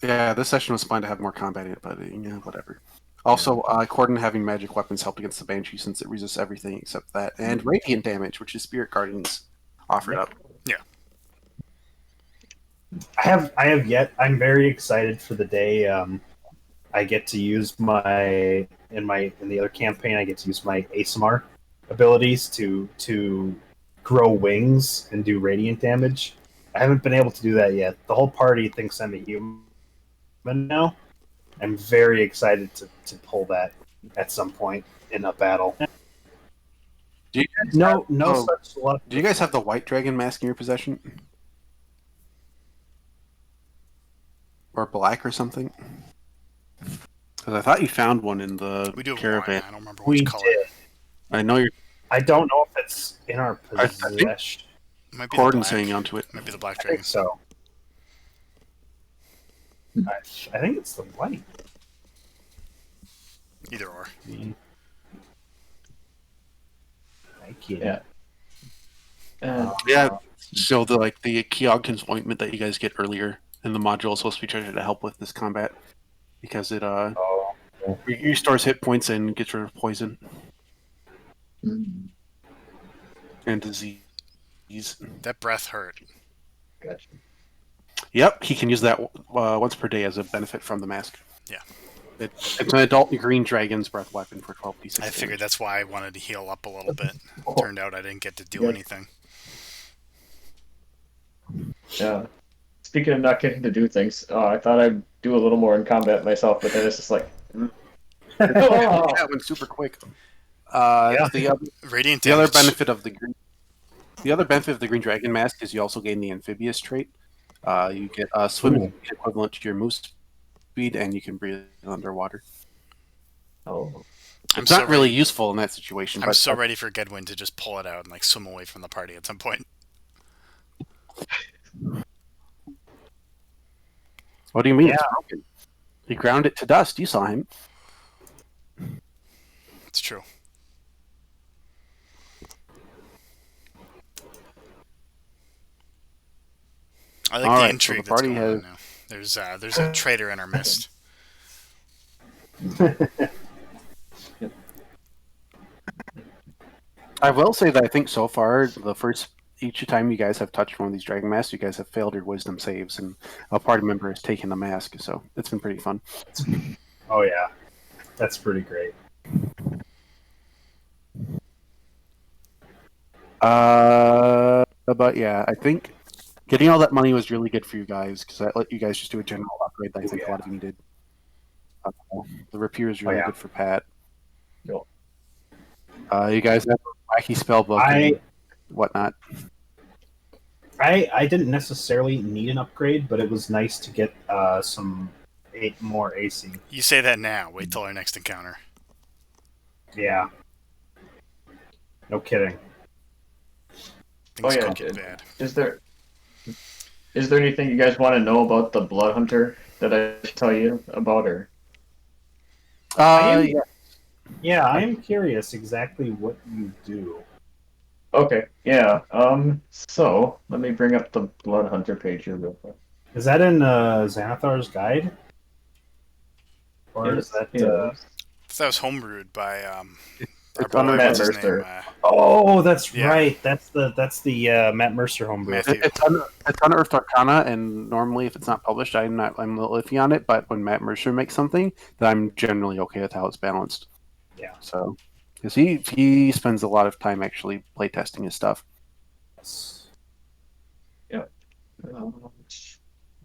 Yeah, this session was fun to have more combat in it, but whatever. Also, Corden having magic weapons helped against the Banshee since it resists everything except that, and radiant damage, which is Spirit Guardians offered up. Yeah. I'm very excited for the day I get to use in the other campaign I get to use my ASMR abilities to grow wings and do radiant damage. I haven't been able to do that yet. The whole party thinks I'm a human now. I'm very excited to pull that at some point in a battle. Do you guys No oh, such luck. Do you guys have the White Dragon mask in your possession? Or black or something? Because I thought you found one in the We do have caravan. one. I don't remember We which color. did. I know you're I don't know if it's in our I think- possession. Might be the Corden black. saying onto it. Might be the Black I Dragon. think so. I think it's the white. Either or. Thank you. Yeah. Yeah, so the Kyogkin's ointment that you guys get earlier in the module is supposed to be treasured to help with this combat because it Oh, restores hit points and gets rid of poison and disease. That breath hurt. Gotcha. Yep, he can use that once per day as a benefit from the mask. Yeah. It's an adult green dragon's breath weapon for 12d6. I figured that's why I wanted to heal up a little bit. Turned out I didn't get to do Yeah. anything. Yeah. Speaking of not getting to do things, I thought I'd do a little more in combat myself, but then it's just like. Yeah, it went super quick. Radiant The other damage. benefit of the green dragon mask is you also gain the amphibious trait. You get swim Ooh. speed equivalent to your move speed, and you can breathe underwater. Oh. I'm It's so not really ready. useful in that situation. I'm but so ready for Gedwin to just pull it out and swim away from the party at some point. What do you mean? Yeah. It's broken? He ground it to dust. You saw him. It's true. I like All the right, so intrigue the that's party going on has- now. There's a traitor in our midst. I will say that I think so far, each time you guys have touched one of these dragon masks, you guys have failed your wisdom saves, and a party member has taken the mask, so it's been pretty fun. Oh yeah, that's pretty great. But yeah, I think getting all that money was really good for you guys, because that let you guys just do a general upgrade that I think a lot of you needed. The rapier is really yeah. good for Pat. Cool. You guys have a wacky spell book and whatnot. I didn't necessarily need an upgrade, but it was nice to get some more AC. You say that now. Wait till our next encounter. Yeah. No kidding. Things yeah, could get bad. Is there anything you guys want to know about the Blood Hunter that I should tell you about, or? Yeah. Yeah, I am curious exactly what you do. Okay, yeah. So let me bring up the Blood Hunter page here real quick. Is that in Xanathar's guide? Or is that... That was homebrewed by our It's boy, under what's Matt his name? Mercer. Oh, that's Yeah. right. That's the Matt Mercer homebrew. Matthew. It's unearthed arcana, and normally if it's not published, I'm a little iffy on it. But when Matt Mercer makes something, then I'm generally okay with how it's balanced. Yeah. So, because he spends a lot of time actually playtesting his stuff.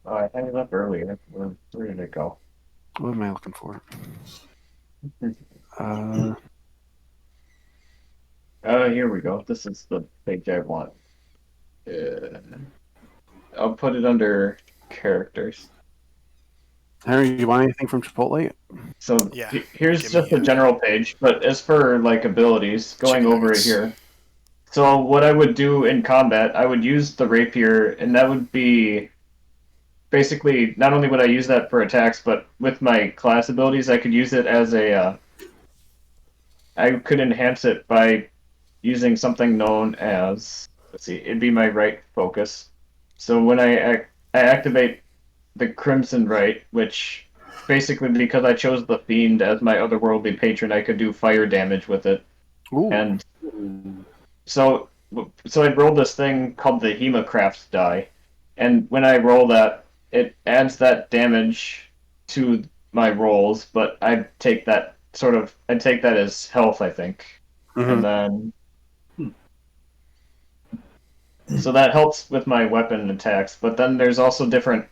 I had it up earlier. Where did it go? What am I looking for? Here we go. This is the page I want. I'll put it under characters. Henry, you want anything from Chipotle? So Yeah, here's give just me the general page, but as for like abilities, going chicken over it nuggets. here. So what I would do in combat, I would use the rapier, and that would be basically not only would I use that for attacks, but with my class abilities, I could use it as a. I could enhance it by using something known as, let's see, it'd be my right focus. So when I activate the Crimson Right, which basically because I chose the Fiend as my otherworldly patron, I could do fire damage with it. Ooh. And so I rolled this thing called the Hemocraft die, and when I roll that, it adds that damage to my rolls, but I take that as health, I think. Mhm. And then so that helps with my weapon attacks, but then there's also different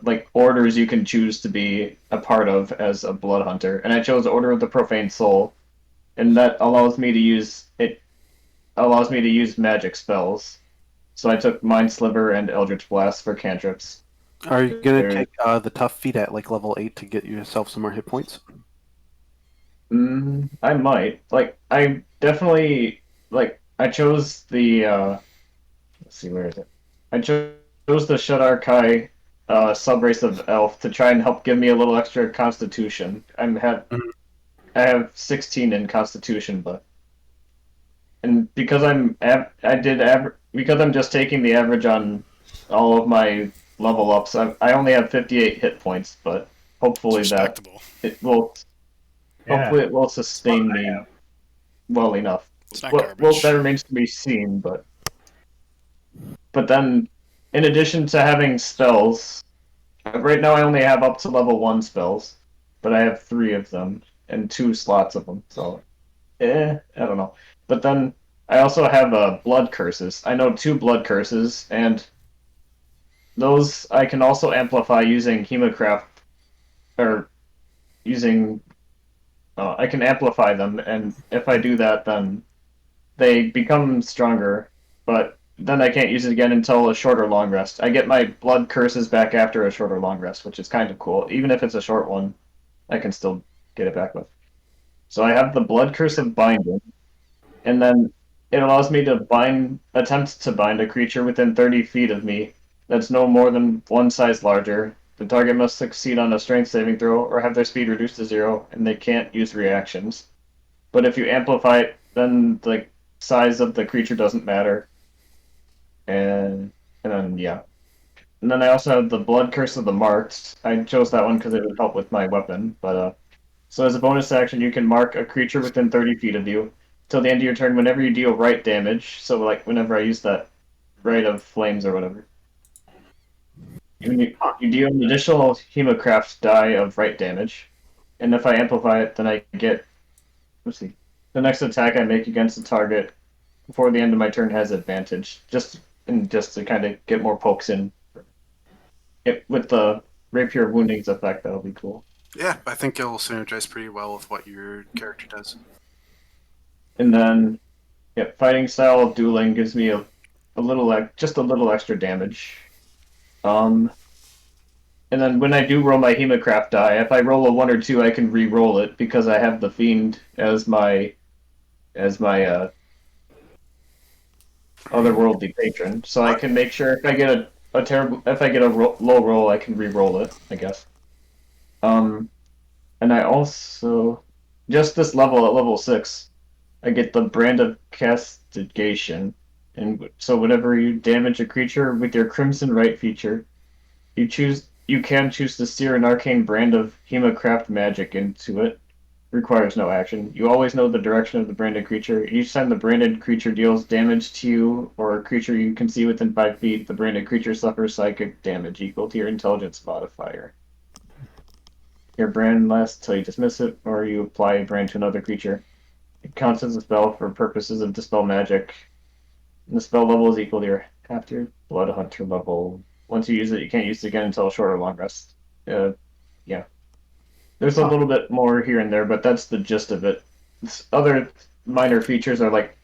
like orders you can choose to be a part of as a blood hunter, and I chose Order of the Profane Soul, and that allows me to use magic spells. So I took Mind Sliver and Eldritch Blast for cantrips. Are you gonna There- take the tough feat at like level 8 to get yourself some more hit points? I might. Like, I definitely I chose the let's see, where is it? I chose the Shadar Kai subrace of elf to try and help give me a little extra constitution. I have 16 in constitution, and because because I'm just taking the average on all of my level ups, I only have 58 hit points, but hopefully It's that respectable. it will Yeah. hopefully it will sustain That's what I me have. well enough. It's not Well, garbage. that remains to be seen, but then, in addition to having spells, right now I only have up to level 1 spells, but I have 3 of them and 2 slots of them, so I don't know. But then I also have blood curses. I know 2 blood curses, and those I can also amplify using Hemocraft, or using. I can amplify them, and if I do that, then they become stronger, but then I can't use it again until a short or long rest. I get my blood curses back after a short or long rest, which is kind of cool. Even if it's a short one, I can still get it back with. So I have the blood curse of binding, and then it allows me to attempt to bind a creature within 30 feet of me that's no more than 1 size larger. The target must succeed on a strength saving throw or have their speed reduced to 0, and they can't use reactions. But if you amplify it, then the size of the creature doesn't matter. And then yeah. And then I also have the Blood Curse of the Marked. I chose that one because it would help with my weapon. But so as a bonus action, you can mark a creature within 30 feet of you till the end of your turn. Whenever you deal right damage, so like whenever I use that Rite of Flames or whatever, you deal an additional Hemocraft die of right damage. And if I amplify it, then I get. Let's see. The next attack I make against the target before the end of my turn has advantage. Just to kind of get more pokes in. With the Rapier Woundings effect, that'll be cool. Yeah, I think it'll synergize pretty well with what your character does. And then, yeah, Fighting Style of Dueling gives me just a little extra damage. And then when I do roll my Hemocraft die, if I roll a 1 or 2, I can re-roll it because I have the Fiend as my otherworldly patron. So I can make sure if I get low roll, I can re-roll it, I guess. And I also just this level at level 6, I get the Brand of Castigation, and so whenever you damage a creature with your Crimson Right feature, you can choose to steer an arcane brand of Hemocraft magic into it. Requires no action. You always know the direction of the branded creature. Each time the branded creature deals damage to you or a creature you can see within 5 feet, the branded creature suffers psychic damage equal to your intelligence modifier. Your brand lasts till you dismiss it, or you apply a brand to another creature. It counts as a spell for purposes of dispel magic. And the spell level is equal to your half your Blood Hunter level. Once you use it, you can't use it again until a short or long rest. Yeah. There's a little bit more here and there, but that's the gist of it. Other minor features are like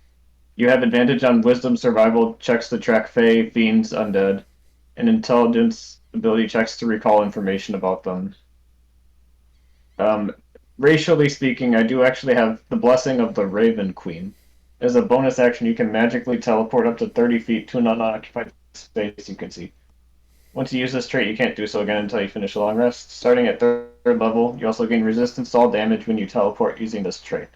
you have advantage on Wisdom Survival checks to track Fae, Fiends, Undead, and Intelligence ability checks to recall information about them. Racially speaking, I do actually have the Blessing of the Raven Queen. As a bonus action, you can magically teleport up to 30 feet to an unoccupied space you can see. Once you use this trait, you can't do so again until you finish a long rest. Starting at 3rd level, you also gain resistance to all damage when you teleport using this trait.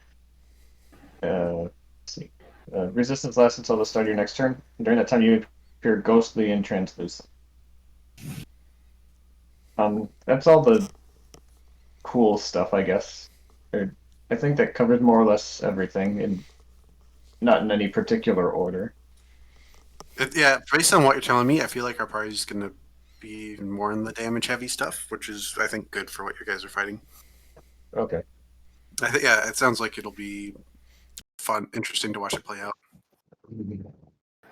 Let's see. Resistance lasts until the start of your next turn. During that time, you appear ghostly and translucent. That's all the cool stuff, I guess. I think that covers more or less everything, and not in any particular order. Yeah, based on what you're telling me, I feel like our party is going to be more in the damage-heavy stuff, which is, I think, good for what you guys are fighting. Okay. I think, yeah, it sounds like it'll be fun, interesting to watch it play out.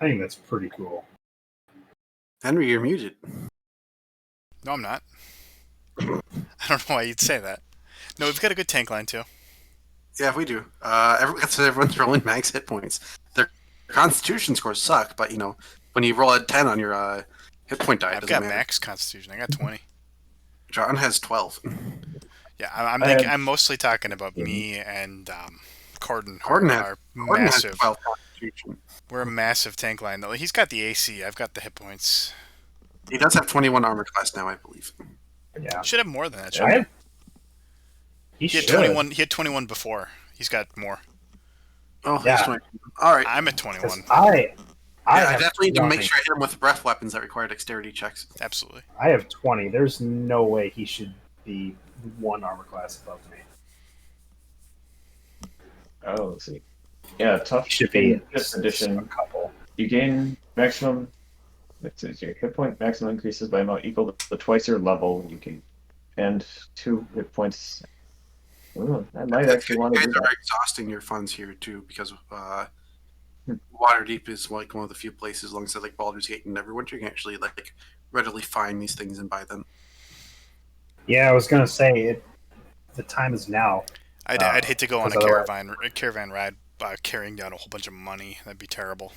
I think that's pretty cool. Henry, you're muted. No, I'm not. I don't know why you'd say that. No, we've got a good tank line too. Yeah, we do. Everyone's rolling max hit points. Their Constitution scores suck, but you know when you roll a 10 on your hit point die, it I've doesn't got matter. max Constitution. I got 20. John has 12. Yeah, I'm mostly talking about me and Corden. Corden are has massive. 12 Constitution. We're a massive tank line though. He's got the AC. I've got the hit points. He does have 21 armor class now, I believe. Yeah. Should have more than that. Shouldn't He he? He had should. 21. He had 21 before. He's got more. Oh, Yeah. he's 20. All right. I'm at 'Cause 21. I have definitely need to 20. make sure I hit him with breath weapons that require dexterity checks. Absolutely. I have 20. There's no way he should be 1 armor class above me. Oh, let's see. Yeah, tough. He should be in this edition. a couple. You gain maximum. Let's see, your hit point maximum increases by amount equal to twice your level. You can, and 2 hit points. Ooh, I might actually want to You do guys are that. exhausting your funds here too, because Waterdeep is like one of the few places, alongside like Baldur's Gate and Neverwinter, you can actually like readily find these things and buy them. Yeah, I was gonna say it. The time is now. I'd hate to go on a 'cause otherwise- caravan ride carrying down a whole bunch of money. That'd be terrible.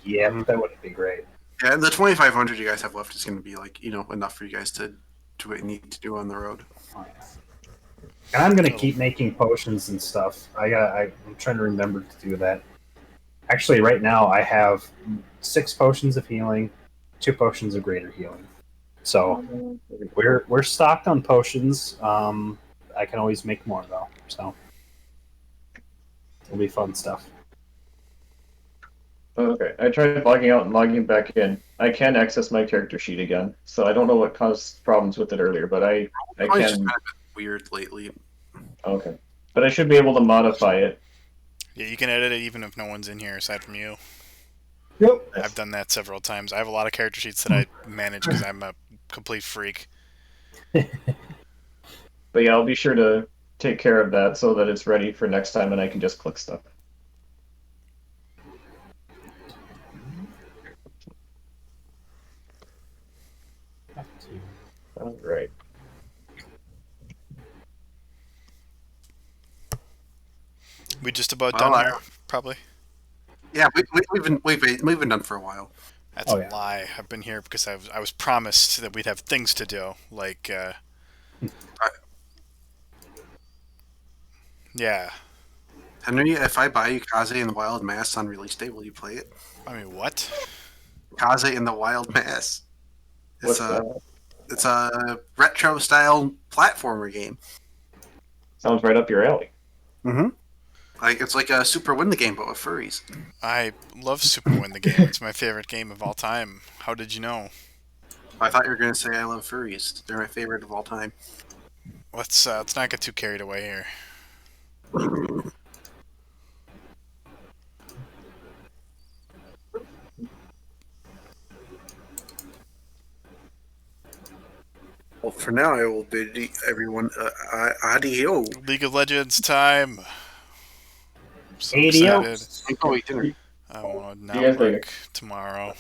Yeah, that would be great. Yeah, and the 2,500 you guys have left is going to be like enough for you guys to do what you need to do on the road. And I'm gonna keep making potions and stuff. I'm trying to remember to do that. Actually, right now I have 6 potions of healing, 2 potions of greater healing. So we're stocked on potions. I can always make more though. So it'll be fun stuff. Okay, I tried logging out and logging back in. I can access my character sheet again, so I don't know what caused problems with it earlier, but I It's just can. kind of been weird lately. Okay, but I should be able to modify it. Yeah, you can edit it even if no one's in here aside from you. Yep. I've done that several times. I have a lot of character sheets that I manage because I'm a complete freak. But yeah, I'll be sure to take care of that so that it's ready for next time and I can just click stuff. All right. We just about done Well, here, probably. Yeah, we've been done for a while. That's Oh, a yeah. lie. I've been here because I was promised that we'd have things to do. Like, yeah. Henry, if I buy you Kaze and the Wild Mass on release day, will you play it? I mean, what? Kaze and the Wild Mass. What's It's that? it's a retro style platformer game. Sounds right up your alley. Mm-hmm. Like it's like a Super Win the Game, but with furries. I love Super Win the Game. It's my favorite game of all time. How did you know? I thought you were gonna say I love furries. They're my favorite of all time. Let's not get too carried away here. Well, for now, I will bid everyone adios. League of Legends time. I'm so Adios. excited. I'm going to dinner. I want to See not you guys later. work tomorrow.